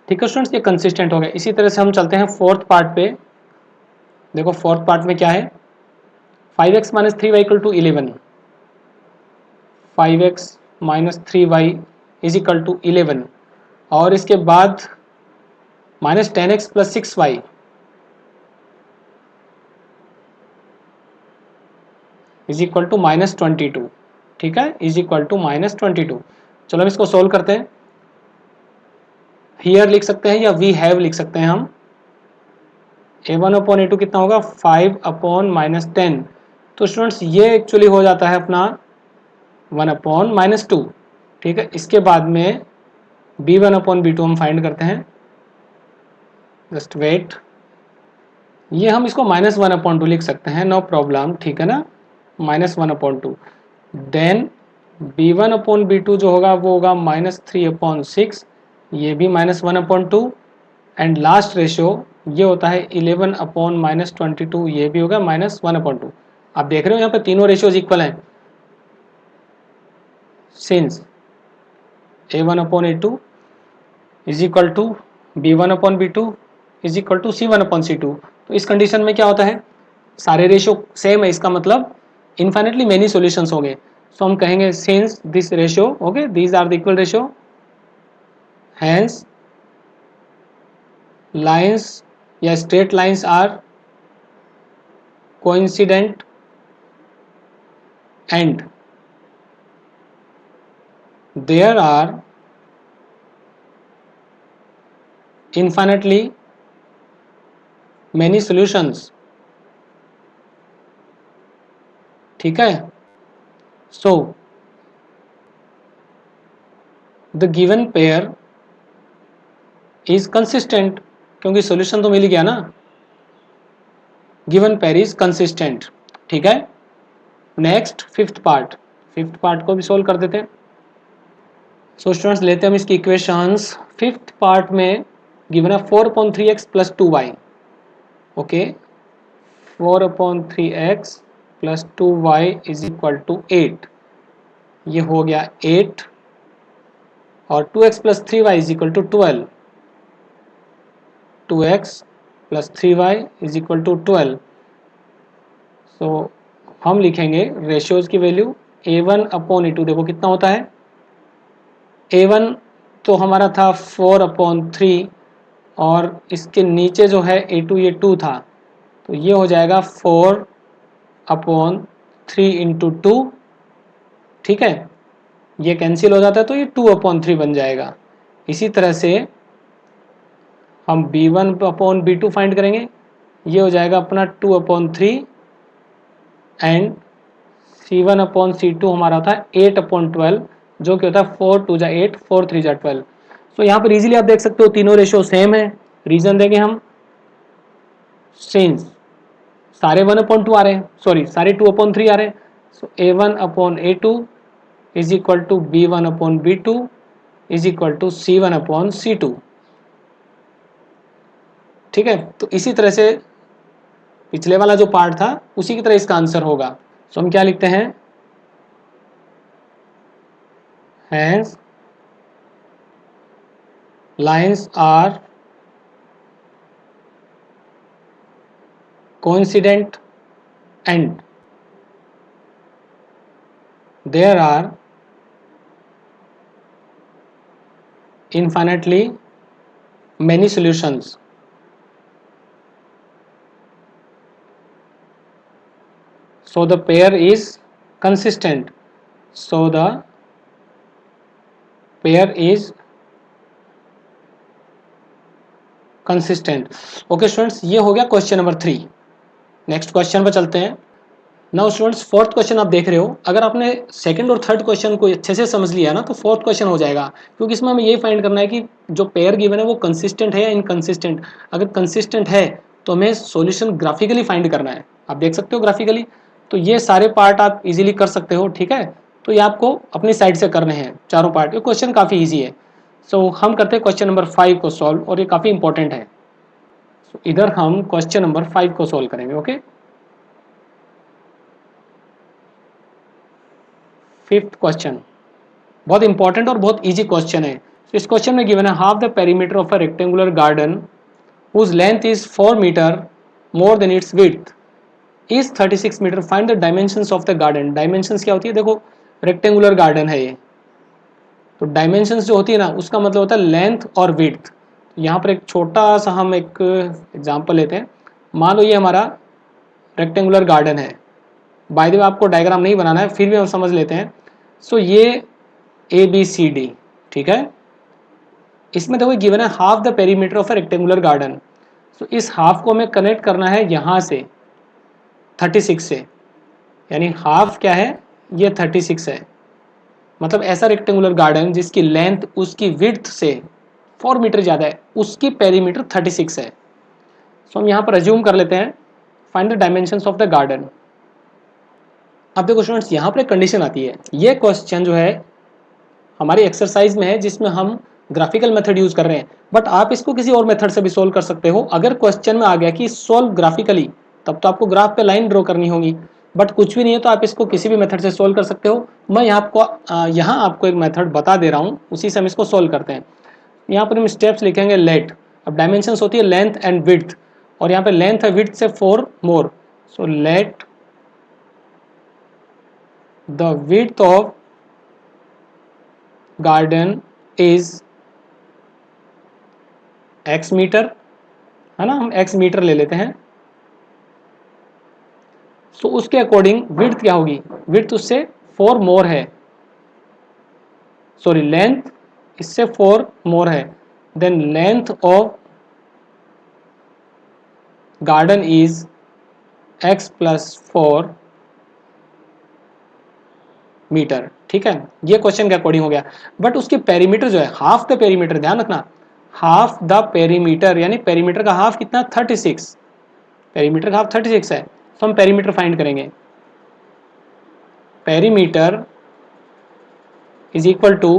ठीक है स्टूडेंट्स, ये कंसिस्टेंट हो गया। इसी तरह से हम चलते हैं फोर्थ पार्ट पे। देखो फोर्थ पार्ट में क्या है, 5x minus 3y equal to 11, 5x minus 3y is equal to 11, और इसके बाद minus 10x plus 6y, is equal to -22, ठीक है, इज इक्वल टू -22। चलो हम इसको सोल्व करते हैं। हियर लिख सकते हैं या वी हैव लिख सकते हैं हम। a1/a2 कितना होगा 5/-10। तो स्टूडेंट्स ये एक्चुअली हो जाता है अपना 1/-2, ठीक है। इसके बाद में b1/b2 हम फाइंड करते हैं, जस्ट वेट। ये हम इसको -1/2 लिख सकते हैं, नो प्रॉब्लम, ठीक है ना, -1/2। देन b1/b2 जो होगा वो होगा -3/6, ये भी -1/2। एंड लास्ट रेशियो ये होता है 11/-22, ये भी होगा -1/2। आप देख रहे हो यहाँ पे तीनों रेशियोज इक्वल हैं। Since a1/a2 is equal to b1/b2 is equal to c1/c2, तो इस कंडीशन में क्या होता है, सारे रेशियो सेम है, इसका मतलब इन्फाइनेटली मेनी सॉल्यूशंस होंगे। सो हम कहेंगे since this ratio, okay, these are the equal ratio, hence lines या straight lines are coincident and there are infinitely many solutions, ठीक है। So the given pair is consistent, क्योंकि solution तो मिल ही गया ना, गिवन पेयर इज कंसिस्टेंट, ठीक है। नेक्स्ट फिफ्थ पार्ट को भी सोल्व कर देते हैं। सो स्टूडेंट्स लेते हैं हम इसकी इक्वेशंस। फिफ्थ पार्ट में गिवन है 4/3x + 2y, okay, 4/3x + 2y is equal to 8, ये हो गया 8, और 2x + 3y is equal to 12, 2x + 3y is equal to 12। So हम लिखेंगे रेशियोज की वैल्यू a1/a2, देखो कितना होता है, a1 तो हमारा था 4/3, और इसके नीचे जो है a2 ये 2 था, तो ये हो जाएगा 4/3 × 2, ठीक है, ये कैंसिल हो जाता है तो ये 2/3 बन जाएगा। इसी तरह से हम b1/b2 फाइंड करेंगे, ये हो जाएगा अपना 2/3, एंड c1/c2 हमारा होता है 8/12, जो कि होता है 4 × 2 = 8, 4 × 3 = 12। सो यहाँ पर इजीली आप देख सकते हो तीनों रेशियो सेम है। रीजन देंगे हम, सिंस सारे 1/2 आ रहे हैं, सॉरी सारे 2/3 आ रहे हैं, so a1/a2 is equal to b1/b2 is equal to c1/c2, ठीक है। तो इसी तरह से पिछले वाला जो पार्ट था उसी की तरह इसका आंसर होगा। सो हम क्या लिखते हैं, hence lines are coincident and there are infinitely many solutions, so the pair is consistent, so the pair is consistent। Okay students, ये हो गया क्वेश्चन नंबर 3। नेक्स्ट क्वेश्चन पर चलते हैं। नाउ स्टूडेंट्स फोर्थ क्वेश्चन आप देख रहे हो, अगर आपने सेकंड और थर्ड क्वेश्चन को अच्छे से समझ लिया ना तो फोर्थ क्वेश्चन हो जाएगा, क्योंकि इसमें हमें ये फाइंड करना है कि जो पेयर गिवन है वो कंसिस्टेंट है या इनकंसिस्टेंट। अगर कंसिस्टेंट है तो हमें सॉल्यूशन ग्राफिकली फाइंड करना है, आप देख सकते हो ग्राफिकली, तो ये सारे पार्ट आप इजीली कर सकते हो, ठीक है। तो ये आपको अपनी साइड से करने हैं चारों पार्ट, ये क्वेश्चन काफ़ी ईजी है। सो हम करते हैं क्वेश्चन नंबर 5 को सॉल्व, और ये काफ़ी इंपॉर्टेंट है। इधर हम क्वेश्चन नंबर 5 को सॉल्व करेंगे, ओके। फिफ्थ क्वेश्चन बहुत इंपॉर्टेंट और बहुत इजी क्वेश्चन है। इस क्वेश्चन में गिवन है half the perimeter of a rectangular garden whose length is 4 metre more than its width is 36 metre, find the dimensions of the garden. Dimensions क्या होती है, देखो रेक्टेंगुलर गार्डन है ये, तो डायमेंशंस जो होती है ना उसका मतलब होता है लेंथ और विड्थ। यहाँ पर एक छोटा सा हम एक एग्जांपल लेते हैं। मान लो ये हमारा रेक्टेंगुलर गार्डन है, बाय द वे आपको डायग्राम नहीं बनाना है, फिर भी हम समझ लेते हैं। सो ये ABCD, ठीक है। इसमें देखो गिवन है half the perimeter of a rectangular garden. So इस हाफ को हमें कनेक्ट करना है यहाँ से 36 से, यानी हाफ क्या है, ये 36 है। मतलब ऐसा रेक्टेंगुलर गार्डन जिसकी लेंथ उसकी विड्थ से 4 मीटर ज़्यादा है, उसकी पेरीमीटर 36 है। सो हम यहाँ पर अज्यूम कर लेते हैं, find the dimensions of the garden. अब देखो स्टूडेंट्स, यहाँ पर एक कंडीशन आती है। ये क्वेश्चन जो है हमारी एक्सरसाइज में है जिसमें हम ग्राफिकल मेथड यूज कर रहे हैं, बट आप इसको किसी और मेथड से भी सोल्व कर सकते हो। अगर क्वेश्चन में आ गया कि सोल्व ग्राफिकली, तब तो आपको ग्राफ पे लाइन ड्रॉ करनी होगी, बट कुछ भी नहीं है तो आप इसको किसी भी मेथड से सोल्व कर सकते हो। मैं यहाँ आपको एक मेथड बता दे रहा हूँ, उसी से हम इसको सोल्व करते हैं। यहाँ पर हम स्टेप्स लिखेंगे लेट। अब डायमेंशंस होती है लेंथ एंड विड्थ, और यहाँ पे लेंथ है विड्थ से 4 more. So let the width of garden is x metre, है ना, हम x मीटर ले लेते हैं। सो उसके अकॉर्डिंग विड्थ क्या होगी, विड्थ उससे 4 मोर है, सॉरी लेंथ इससे 4 मोर है। Then length of garden is x plus 4 metre, ठीक है। ये क्वेश्चन के अकॉर्डिंग हो गया। बट उसकी पेरीमीटर जो है, हाफ द पेरीमीटर, ध्यान रखना, हाफ द पेरीमीटर, यानी पेरीमीटर का हाफ कितना, 36, पेरीमीटर का हाफ 36 है। तो हम पेरीमीटर फाइंड करेंगे। Perimeter is equal to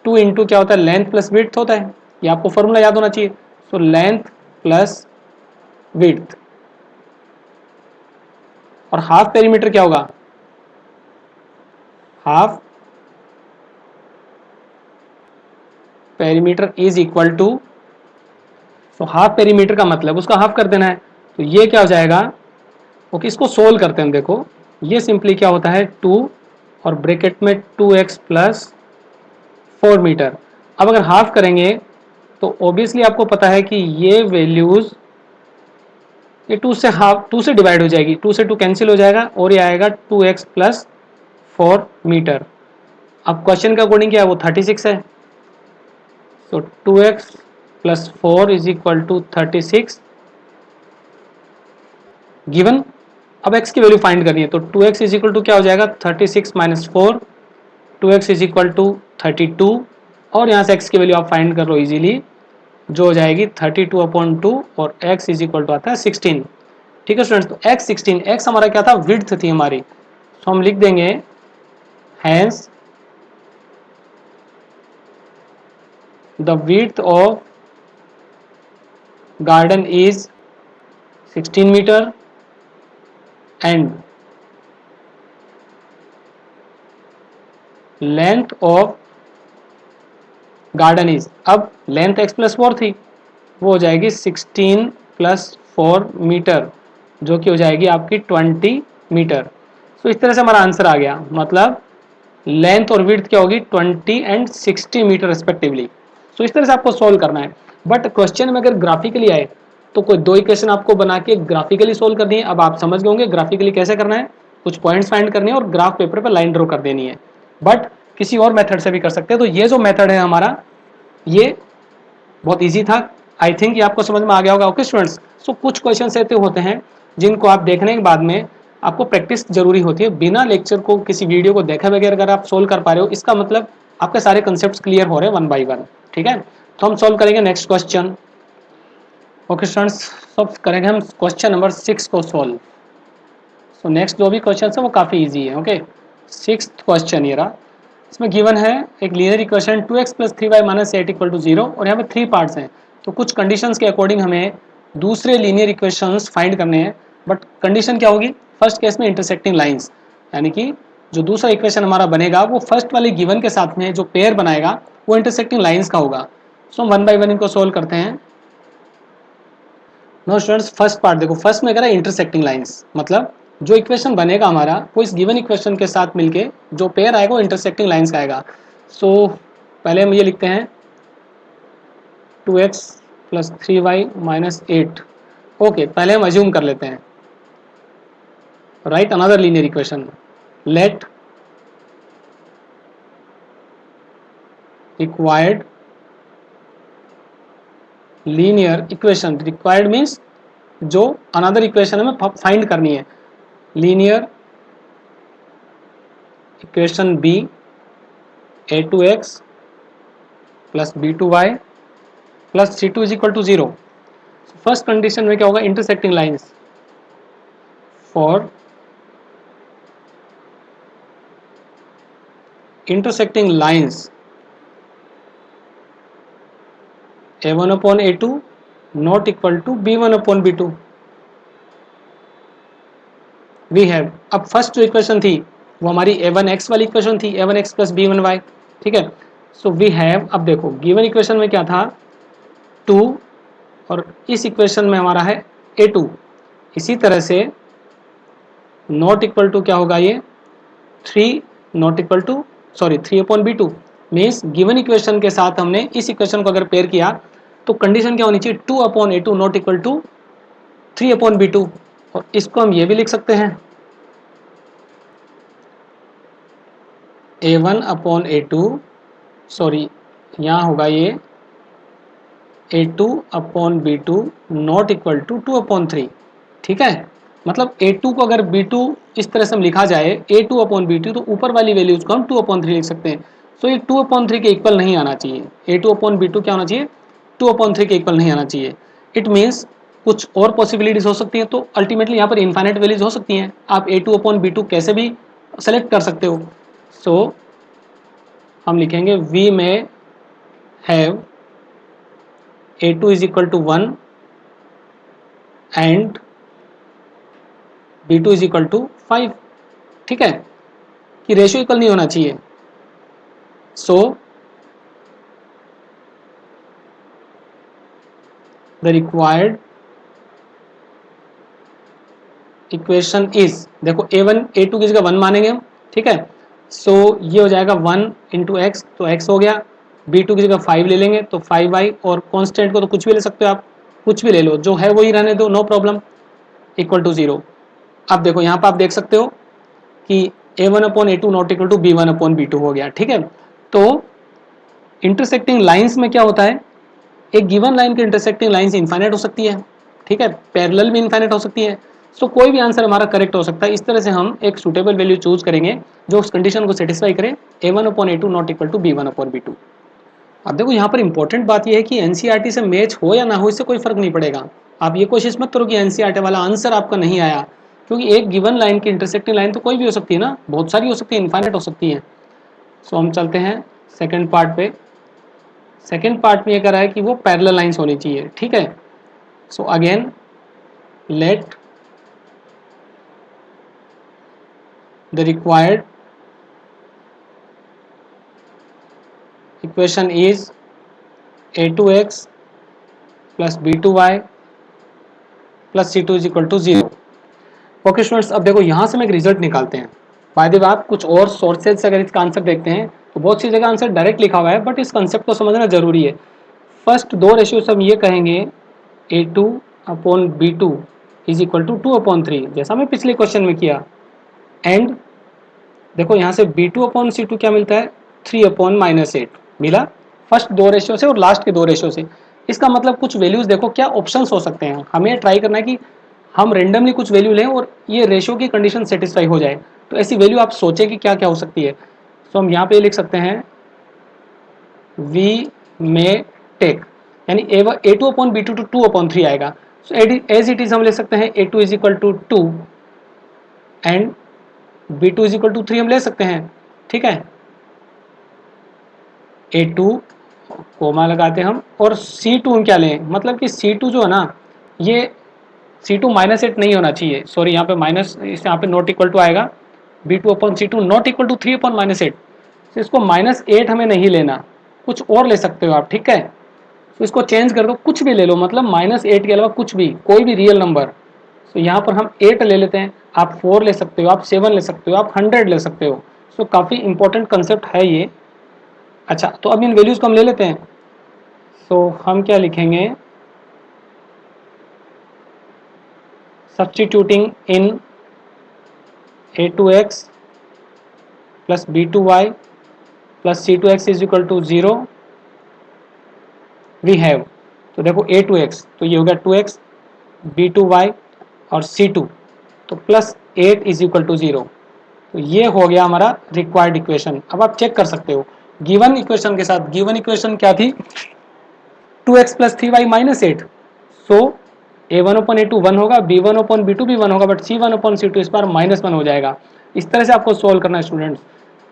2 into क्या होता है, लेंथ प्लस विड्थ होता है, ये आपको फॉर्मूला याद होना चाहिए। सो लेंथ प्लस विड्थ, और हाफ पेरीमीटर क्या होगा, half perimeter is equal to, so half perimeter का मतलब उसका हाफ कर देना है। तो ये क्या हो जाएगा, ओके, इसको सोल्व करते हैं। देखो ये सिंपली क्या होता है, 2 और ब्रैकेट में 2x प्लस 4 मीटर। अब अगर हाफ करेंगे तो ऑब्वियसली आपको पता है कि ये वैल्यूज, ये 2 से हाफ, 2 से डिवाइड हो जाएगी, 2 से 2 कैंसिल हो जाएगा, और ये आएगा 2x प्लस 4 मीटर। अब क्वेश्चन के अकॉर्डिंग क्या है, वो 36 है। तो 2x plus 4 is equal to 36 given. अब x की वैल्यू फाइंड करनी है, तो 2x इज इक्वल टू क्या हो जाएगा, 36 minus 4, 2x is equal to 32, और यहाँ से x की वैल्यू आप फाइंड कर लो इजीली, जो हो जाएगी 32/2, और x इज इक्वल टू आता है 16, ठीक है स्टूडेंट्स। तो x 16, x हमारा क्या था, विड्थ थी हमारी। तो हम लिख देंगे hence the width of garden is 16 metre and length of garden is, अब लेंथ x प्लस 4 थी, वो हो जाएगी 16 प्लस 4 मीटर, जो कि हो जाएगी आपकी 20 मीटर। तो इस तरह से हमारा आंसर आ गया, मतलब लेंथ और विड्थ क्या होगी, 20 एंड 60 मीटर रिस्पेक्टिवली। तो इस तरह से आपको सोल्व करना है। बट क्वेश्चन में अगर ग्राफिकली आए तो कोई 2 इक्वेशन आपको बना के ग्राफिकली सोल्व करनी है। अब आप समझ गए होंगे ग्राफिकली कैसे करना है, कुछ पॉइंट्स फाइंड करने हैं और ग्राफ पेपर पर लाइन ड्रॉ कर देनी है। बट किसी और मेथड से भी कर सकते हैं। तो ये जो मेथड है हमारा, ये बहुत ईजी था। आई थिंक ये आपको समझ में आ गया होगा। ओके स्टूडेंट्स, सो कुछ क्वेश्चन ऐसे होते हैं जिनको आप देखने के बाद में आपको प्रैक्टिस जरूरी होती है। बिना लेक्चर को, किसी वीडियो को देखे बगैर अगर आप सोल्व कर पा रहे हो, इसका मतलब आपके सारे कंसेप्ट क्लियर हो रहे हैं 1 बाय 1, ठीक है। तो हम सोल्व करेंगे नेक्स्ट क्वेश्चन। ओके स्टूडेंट्स, सब करेंगे हम क्वेश्चन नंबर 6 को सोल्व। सो नेक्स्ट जो भी क्वेश्चन है वो काफ़ी ईजी है। ओके, 6th क्वेश्चन ये रहा। इसमें गिवन है एक linear equation 2x plus 3y minus 8 equal to 0, और यहाँ पे 3 पार्ट्स हैं। तो कुछ कंडीशंस के अकॉर्डिंग हमें दूसरे लीनियर इक्वेशंस फाइंड करने हैं। बट कंडीशन क्या होगी, फर्स्ट केस में इंटरसेक्टिंग लाइंस, यानी कि जो दूसरा इक्वेशन हमारा बनेगा वो फर्स्ट वाले गिवन के साथ में जो पेयर बनाएगा वो इंटरसेक्टिंग लाइंस का होगा। सो हम 1 बाय 1 इनको सोल्व करते हैं। नो स्टूडेंट्स, फर्स्ट पार्ट देखो, फर्स्ट में कह रहा है इंटरसेक्टिंग लाइंस, मतलब जो इक्वेशन बनेगा हमारा वो इस गिवन इक्वेशन के साथ मिलके जो पेयर आएगा वो इंटरसेक्टिंग लाइंस का आएगा। सो पहले हम ये लिखते हैं 2x plus 3y minus 8। Okay, पहले हम अज्यूम कर लेते हैं write another linear equation. Let required linear equation, required means जो another equation हमें फाइंड करनी है, linear equation b a2x plus b2y plus c2 is equal to 0. First condition में क्या होगा, intersecting lines for intersecting lines a1 upon a2 not equal to b1 upon b2 we have. अब first जो equation थी वो हमारी a1x वाली equation थी, a1x प्लस b1y, ठीक है. सो वी हैव, अब देखो गिवन इक्वेशन में क्या था 2 और इस इक्वेशन में हमारा है a2. इसी तरह से नॉट इक्वल टू क्या होगा, ये 3 not equal to 3 upon b2 means given equation के साथ हमने इस इक्वेशन को अगर पेयर किया तो कंडीशन क्या होनी चाहिए, 2 upon a2 not equal to 3 upon b2. और इसको हम ये भी लिख सकते हैं a1 अपॉन a2, यहाँ होगा ये a2 upon b2 not equal to 2 upon 3, ठीक है. मतलब a2 को अगर b2 इस तरह से हम लिखा जाए a2 अपॉन b2 तो ऊपर वाली वैल्यूज को हम 2 अपॉन 3 लिख सकते हैं. सो ये 2 अपॉन 3 के इक्वल नहीं आना चाहिए, a2 अपॉन b2 क्या होना चाहिए, 2 अपॉन 3 के इक्वल नहीं आना चाहिए. इट मीन्स कुछ और पॉसिबिलिटीज हो सकती हैं, तो अल्टीमेटली यहाँ पर इनफाइनाइट वैल्यूज हो सकती हैं, आप a2 अपॉन b2 कैसे भी सेलेक्ट कर सकते हो. सो हम लिखेंगे we may have a2 is equal to 1 and b2 is equal to 5, ठीक है, कि रेशियो इक्वल नहीं होना चाहिए. So the required equation is, देखो a1 a2 की जगह 1 मानेंगे हम, ठीक है. सो ये हो जाएगा 1 इंटू एक्स, तो x हो गया, b2 की जगह 5 ले लेंगे तो 5y, और कांस्टेंट को तो कुछ भी ले सकते हो आप, कुछ भी ले लो, जो है वही रहने दो, नो प्रॉब्लम, इक्वल टू 0. अब देखो यहाँ पर आप देख सकते हो कि a1 upon a2 not equal to b1 upon b2 हो गया, ठीक है. तो इंटरसेक्टिंग लाइंस में क्या होता है, एक गिवन लाइन की इंटरसेक्टिंग लाइंस इनफाइनाइट हो सकती है, ठीक है, पैरेलल भी इनफाइनाइट हो सकती है. सो कोई भी आंसर हमारा करेक्ट हो सकता है. इस तरह से हम एक सुटेबल वैल्यू चूज करेंगे जो उस कंडीशन को सेटिस्फाई करे, a1 upon a2 not equal to b1 upon b2. अब देखो यहाँ पर इंपॉर्टेंट बात यह है कि एनसीईआरटी से मैच हो या ना हो इससे कोई फर्क नहीं पड़ेगा. आप ये कोशिश मत करो कि एनसीईआरटी वाला आंसर आपका नहीं आया, क्योंकि एक गिवन लाइन की इंटरसेक्टिंग लाइन तो कोई भी हो सकती है ना, बहुत सारी हो सकती है, इनफाइनाइट हो सकती है. सो हम चलते हैं सेकेंड पार्ट पे. सेकेंड पार्ट में ये कह रहा है कि वो पैरेलल लाइंस होनी चाहिए, ठीक है. So again let the required equation is a2x plus b2y plus c2 is equal to 0. Okay students, अब देखो यहाँ से हम एक रिजल्ट निकालते हैं. बाय द वे आप कुछ और सोर्सेज से अगर इसका आंसर देखते हैं तो बहुत सी जगह आंसर डायरेक्ट लिखा हुआ है, बट इस कंसेप्ट को समझना जरूरी है. फर्स्ट दो रेशियो से हम ये कहेंगे a2 upon b2 is equal to 2 upon 3, जैसा मैं पिछले क्वेश्चन में किया. एंड देखो यहाँ से b2 अपॉन c2 क्या मिलता है, 3 अपॉन माइनस 8 मिला, फर्स्ट दो रेशियो से और लास्ट के दो रेशियो से. इसका मतलब कुछ वैल्यूज देखो क्या ऑप्शंस हो सकते हैं, हमें ट्राई करना है कि हम रेंडमली कुछ वैल्यू लें और ये रेशियो की कंडीशन सेटिस्फाई हो जाए. तो ऐसी वैल्यू आप सोचें कि क्या क्या हो सकती है. सो हम यहाँ पे लिख सकते हैं वी में टेक, यानी a2 upon b2 to 2 upon 3 आएगा. सो एज इट इज हम ले सकते हैं a2 is equal to 2 and b2 is equal to 3 हम ले सकते हैं, ठीक है. a2 कोमा लगाते हैं हम, और c2 हम क्या लें, मतलब कि c2 जो है ना, ये c2 माइनस 8 नहीं होना चाहिए, सॉरी यहाँ पे माइनस, यहाँ पे नॉट इक्वल टू आएगा b2 upon c2 not equal to 3 upon minus 8. तो इसको माइनस 8 हमें नहीं लेना, कुछ और ले सकते हो आप, ठीक है. तो इसको चेंज कर दो, कुछ भी ले लो, मतलब माइनस 8 के अलावा कुछ भी, कोई भी रियल नंबर. तो यहाँ पर हम 8 ले लेते हैं, आप 4 ले सकते हो, आप 7 ले सकते हो, आप 100 ले सकते हो. सो काफ़ी इंपॉर्टेंट कंसेप्ट है ये. अच्छा, तो अब इन वैल्यूज़ को हम ले लेते हैं. सो हम क्या लिखेंगे, substituting in a2x plus b2y plus c2x is equal to 0 we have, तो देखो a2x तो ये हो गया 2x, b2y और c2 तो प्लस 8 इज इक्वल टू 0। तो ये हो गया हमारा रिक्वायर्ड इक्वेशन। अब आप चेक कर सकते हो गिवन इक्वेशन के साथ, गिवन इक्वेशन क्या थी 2x प्लस 3y माइनस 8, सो a1 अपन a2 1 होगा, b1 अपन b2 भी 1 होगा, बट c1 अपन c2 इस बार -1 हो जाएगा। इस तरह से आपको सोल्व करना है स्टूडेंट्स।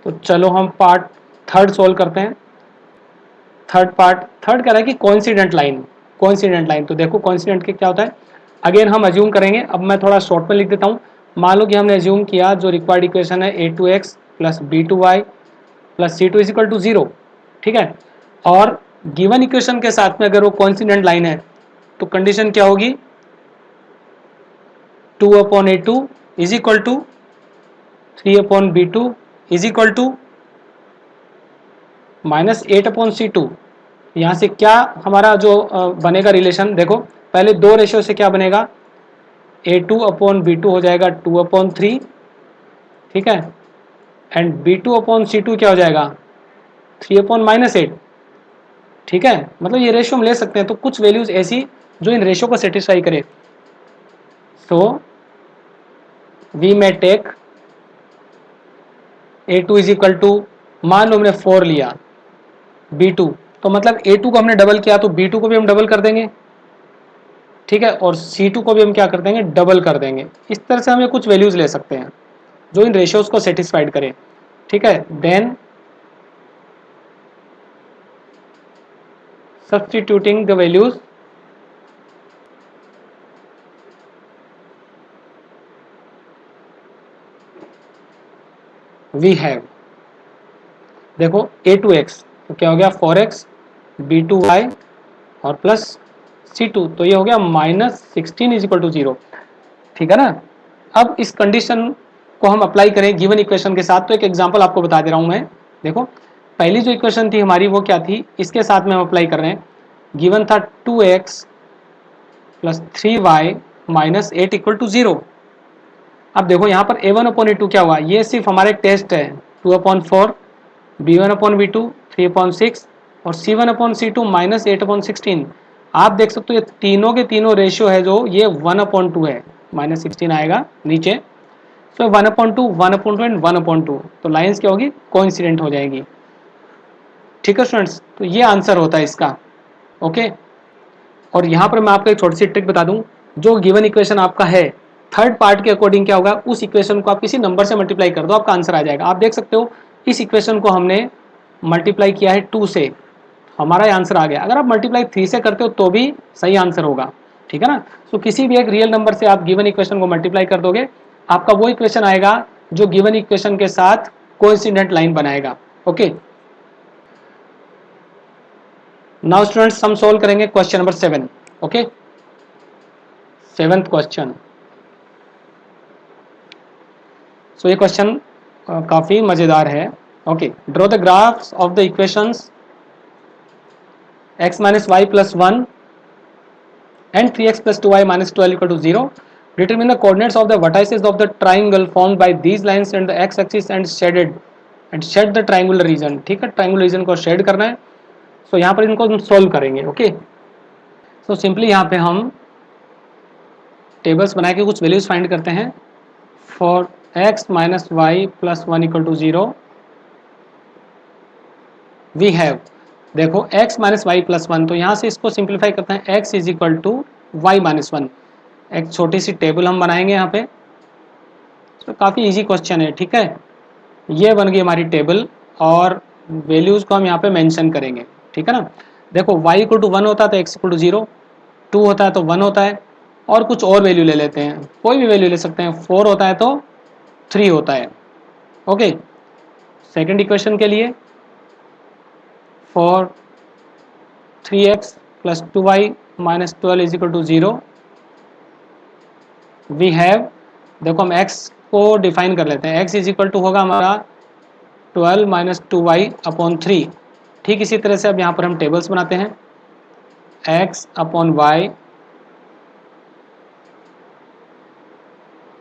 तो चलो हम पार्ट थर्ड सोल्व करते हैं। थर्ड कह रहा है कि कोइंसिडेंट लाइन, कोइंसिडेंट लाइन। तो देखो कोइंसिडेंट के क्या होता है, अगेन हम अज्यूम करेंगे। अब मैं थोड़ा शॉर्ट में लिख देता हूँ। मान लो कि हमने अज्यूम किया जो रिक्वायर्ड इक्वेशन है a2x plus b2y plus c2 is equal to 0, ठीक है। और गिवन इक्वेशन के साथ में अगर वो कोइंसिडेंट लाइन है तो कंडीशन क्या होगी 2 upon a2 is equal to 3 upon b2 is equal to minus 8 upon c2। यहाँ से क्या हमारा जो बनेगा रिलेशन, देखो पहले दो रेशियो से क्या बनेगा a2 अपॉन b2 हो जाएगा 2 अपॉन 3, ठीक है, एंड b2 अपॉन c2 क्या हो जाएगा 3 अपॉन -8, ठीक है। मतलब ये रेशियो हम ले सकते हैं, तो कुछ वैल्यूज ऐसी जो इन रेशियो को सेटिस्फाई करे। So we may take a2 is equal to, मान लो हमने 4 लिया, b2 तो मतलब a2 को हमने डबल किया तो b2 को भी हम डबल कर देंगे, ठीक है, और c2 को भी हम क्या कर देंगे डबल कर देंगे। इस तरह से हम ये कुछ वैल्यूज ले सकते हैं जो इन रेशियोज को सेटिस्फाइड करें, ठीक है। Then substituting the values we have, देखो a2x तो क्या हो गया 4x, b2y और प्लस c2 तो ये हो गया -16 इज इक्वल टू 0, ठीक है ना। अब इस कंडीशन को हम अप्लाई करें गिवन इक्वेशन के साथ, तो एक एग्जांपल आपको बता दे रहा हूं मैं। देखो पहली जो इक्वेशन थी हमारी वो क्या थी, इसके साथ में हम अप्लाई कर रहे हैं। गिवन था 2x plus 3y minus 8 equal to 0। अब देखो यहाँ पर a1 अपॉन a2 क्या हुआ, ये सिर्फ हमारे टेस्ट है 2 upon 4, b1 upon b2 3 upon 6 और c1 upon c2 minus 8 upon 16। आप देख सकते हो ये तीनों के तीनों रेशियो है जो ये 1 अपॉन 2 है, -16 आएगा नीचे। सो 1 अपॉन 2 1 अपॉन 2 एंड 1 अपॉन 2, तो लाइन्स क्या होगी कोइंसिडेंट हो जाएगी, ठीक है स्टूडेंट्स। तो ये आंसर होता है इसका, ओके। और यहाँ पर मैं आपको एक छोटी सी ट्रिक बता दूं, जो गिवन इक्वेशन आपका है थर्ड पार्ट के अकॉर्डिंग क्या होगा, उस इक्वेशन को आप किसी नंबर से मल्टीप्लाई कर दो, आपका आंसर आ जाएगा। आप देख सकते हो इस इक्वेशन को हमने मल्टीप्लाई किया है 2 से, हमारा आंसर आ गया। अगर आप मल्टीप्लाई 3 से करते हो तो भी सही आंसर होगा, ठीक है ना। तो किसी भी एक रियल नंबर से आप गिवन इक्वेशन को मल्टीप्लाई कर दोगे, आपका वो इक्वेशन आएगा जो गिवन इक्वेशन के साथ कोइंसिडेंट लाइन बनाएगा, ओके। नाउ स्टूडेंट्स हम सोल्व करेंगे question number 7, okay. Seventh question. So ये क्वेश्चन काफी मजेदार है, okay. Draw the graphs of the equations x minus y plus 1 and 3x plus 2y minus 12 equal to 0. Determine the coordinates of the vertices of the triangle formed by these lines and the x axis and shed the triangular region, ठीक है, triangular region को shade करना है। सो यहाँ पर इनको हम solve करेंगे, ओके। सो सिंपली यहाँ पे हम टेबल्स बना के कुछ वैल्यूज फाइंड करते हैं। For x minus y plus 1 equal to 0 we have, देखो x माइनस वाई प्लस 1, तो यहाँ से इसको सिंप्लीफाई करते हैं x is equal to y minus 1। एक छोटी सी टेबल हम बनाएंगे यहाँ पे, तो काफ़ी इजी क्वेश्चन है, ठीक है। ये बन गई हमारी टेबल और वैल्यूज़ को हम यहाँ पे मेंशन करेंगे, ठीक है ना। देखो y इक्वल टू 1 होता है तो x इक्वल टू 0, 2 होता है तो 1 होता है, और कुछ और वैल्यू ले लेते हैं, कोई भी वैल्यू ले सकते हैं। 4 होता है तो 3 होता है, ओके। सेकेंड इक्वेशन के लिए for 3x plus 2y minus 12 is equal to 0 we have, देखो हम x को डिफाइन कर लेते हैं। x इज इक्वल टू होगा हमारा 12 माइनस 2y अपॉन 3। ठीक इसी तरह से अब यहाँ पर हम टेबल्स बनाते हैं, x अपॉन वाई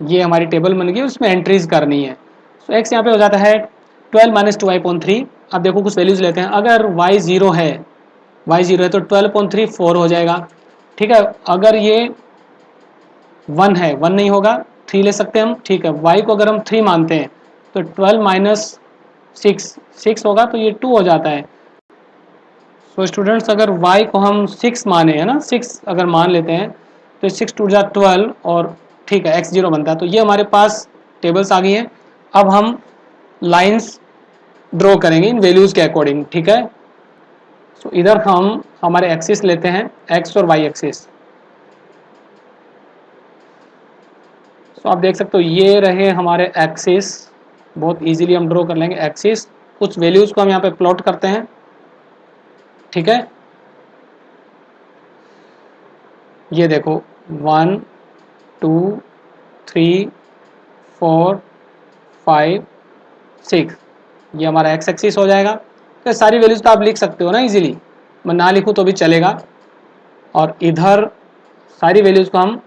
ये हमारी टेबल बन गई, उसमें एंट्रीज करनी है। सो एक्स यहाँ पे हो जाता है 12 माइनस 2y/3। अब देखो कुछ वैल्यूज लेते हैं। अगर y 0 है, y 0 है तो 12/3 4 हो जाएगा। ठीक है, अगर ये 1 है, 1 नहीं होगा, 3 ले सकते हैं हम। ठीक है, y को अगर हम 3 मानते हैं तो 12 माइनस 6 होगा, तो ये 2 हो जाता है। सो स्टूडेंट्स, अगर y को हम 6 माने, है ना, 6 अगर मान लेते हैं तो 6 टू जा 12 और ठीक है x 0 बनता है। तो ये हमारे पास टेबल्स आ गई हैं। अब हम लाइंस ड्रॉ करेंगे इन वैल्यूज के अकॉर्डिंग। ठीक है, सो इधर हम हमारे एक्सिस लेते हैं, x और y एक्सिस। सो आप देख सकते हो ये रहे हमारे एक्सिस। बहुत इजीली हम ड्रॉ कर लेंगे एक्सिस। कुछ वैल्यूज को हम यहाँ पे प्लॉट करते हैं। ठीक है, ये देखो 1 2 3 4 5 6, ये हमारा एक्स एक्सिस हो जाएगा। तो सारी वैल्यूज तो आप लिख सकते हो ना इजीली, मैं ना लिखूँ तो भी चलेगा। और इधर सारी वैल्यूज को हम,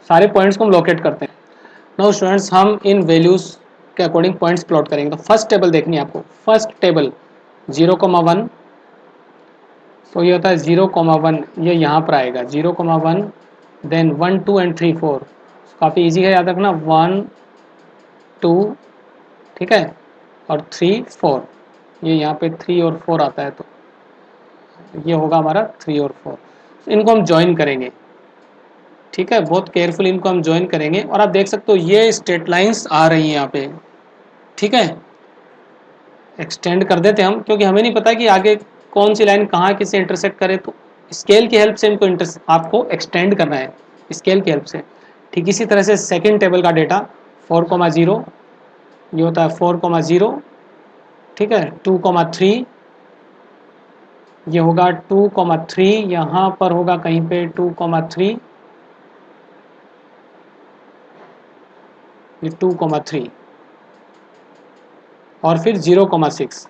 सारे पॉइंट्स को हम लोकेट करते हैं। नाउ स्टूडेंट्स, हम इन वैल्यूज के अकॉर्डिंग पॉइंट्स प्लॉट करेंगे। तो फर्स्ट टेबल देखनी है आपको। फर्स्ट टेबल 0,1, तो ये होता है 0,1, ये यहाँ पर आएगा 0,1, देन 1 2 एंड 3 4। काफ़ी इजी है, याद रखना, 1 2, ठीक है, और 3 4। ये यहाँ पे 3 और 4 आता है, तो ये होगा हमारा 3 और 4। तो इनको हम ज्वाइन करेंगे। ठीक है, बहुत केयरफुली इनको हम ज्वाइन करेंगे। और आप देख सकते हो ये स्ट्रेट लाइंस आ रही हैं यहाँ पे। ठीक है, एक्सटेंड कर देते हैं हम, क्योंकि हमें नहीं पता कि आगे कौन सी लाइन कहाँ किससे इंटरसेक्ट करे। तो स्केल की हेल्प से इनको आपको एक्सटेंड करना है, स्केल की हेल्प से। ठीक इसी तरह से सेकेंड टेबल का डेटा 4,0, ये होता है 4,0। ठीक है, 2,3, ये होगा 2,3, यहाँ पर होगा कहीं पे 2,3, ये 2,3, और फिर 0,6,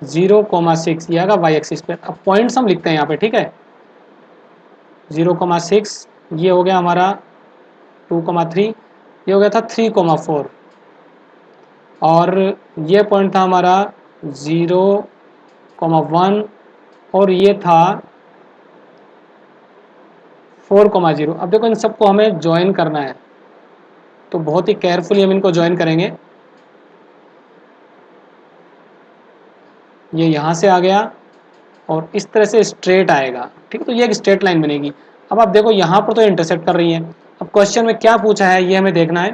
0,6 ये आएगा वाई एक्सिस पे। अब पॉइंट्स हम लिखते हैं यहाँ पे। ठीक है, 0,6 ये हो गया हमारा, 2,3 ये हो गया था 3,4, और ये पॉइंट था हमारा 0,1, और ये था 4,0। अब देखो इन सबको हमें ज्वाइन करना है, तो बहुत ही केयरफुली हम इनको ज्वाइन करेंगे। ये यहाँ से आ गया और इस तरह से स्ट्रेट आएगा। ठीक है, तो ये एक स्ट्रेट लाइन बनेगी। अब आप देखो यहाँ पर तो इंटरसेक्ट कर रही है। अब क्वेश्चन में क्या पूछा है ये हमें देखना है।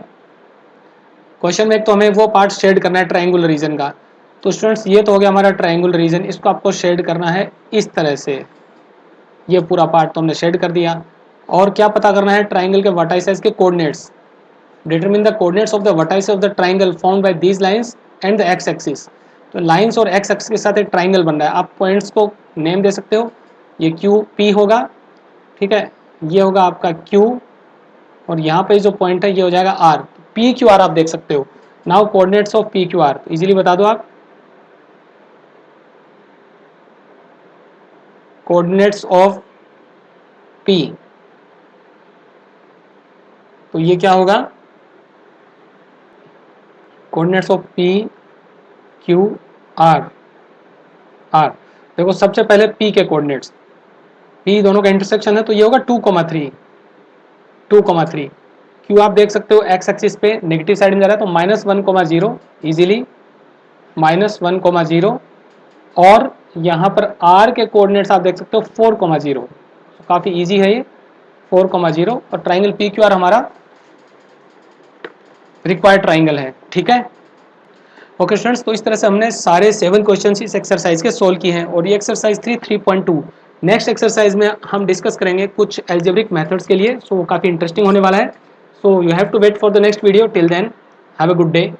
क्वेश्चन में एक तो हमें वो पार्ट शेड करना है ट्रायंगुलर रीजन का। तो स्टूडेंट्स, ये तो हो गया हमारा ट्रायंगुलर रीजन, इसको आपको शेड करना है इस तरह से। ये पूरा पार्ट तो हमने शेड कर दिया। और क्या पता करना है, ट्राइंगल के वर्टाइसेस के coordinates. Determine the coordinates of the vertices of the triangle found by these lines and the x axis. तो लाइंस और एक्स एक्सिस के साथ एक ट्राइंगल बन रहा है। आप पॉइंट्स को नेम दे सकते हो। ये क्यू पी होगा, ठीक है, ये होगा आपका क्यू, और यहाँ पे जो पॉइंट है ये हो जाएगा आर। पी क्यू आर आप देख सकते हो। Now coordinates of P Q are easily बता दो आप। कोऑर्डिनेट्स ऑफ पी, तो ये क्या होगा, coordinates of P Q R. R देखो, सबसे पहले पी के कोऑर्डिनेट्स, पी दोनों का इंटरसेक्शन है, तो ये होगा 2,3, 2,3। क्यू आप देख सकते हो एक्स एक्सिस पे नेगेटिव साइड में जा रहा है, तो -1,0 इजीली, -1,0। और यहाँ पर आर के कोऑर्डिनेट्स आप देख सकते हो 4,0, काफ़ी इजी है ये 4,0। और ट्राइंगल पी क्यू आर हमारा रिक्वायर्ड ट्राइंगल है। ठीक है, ओके स्टूडेंट्स, तो इस तरह से हमने सारे 7 क्वेश्चंस इस एक्सरसाइज के सोल्व किए हैं। और ये एक्सरसाइज 3.2। नेक्स्ट एक्सरसाइज में हम डिस्कस करेंगे कुछ एल्जेब्रिक मेथड्स के लिए। सो काफ़ी इंटरेस्टिंग होने वाला है। So you have to wait for the next video. Till then have a good day.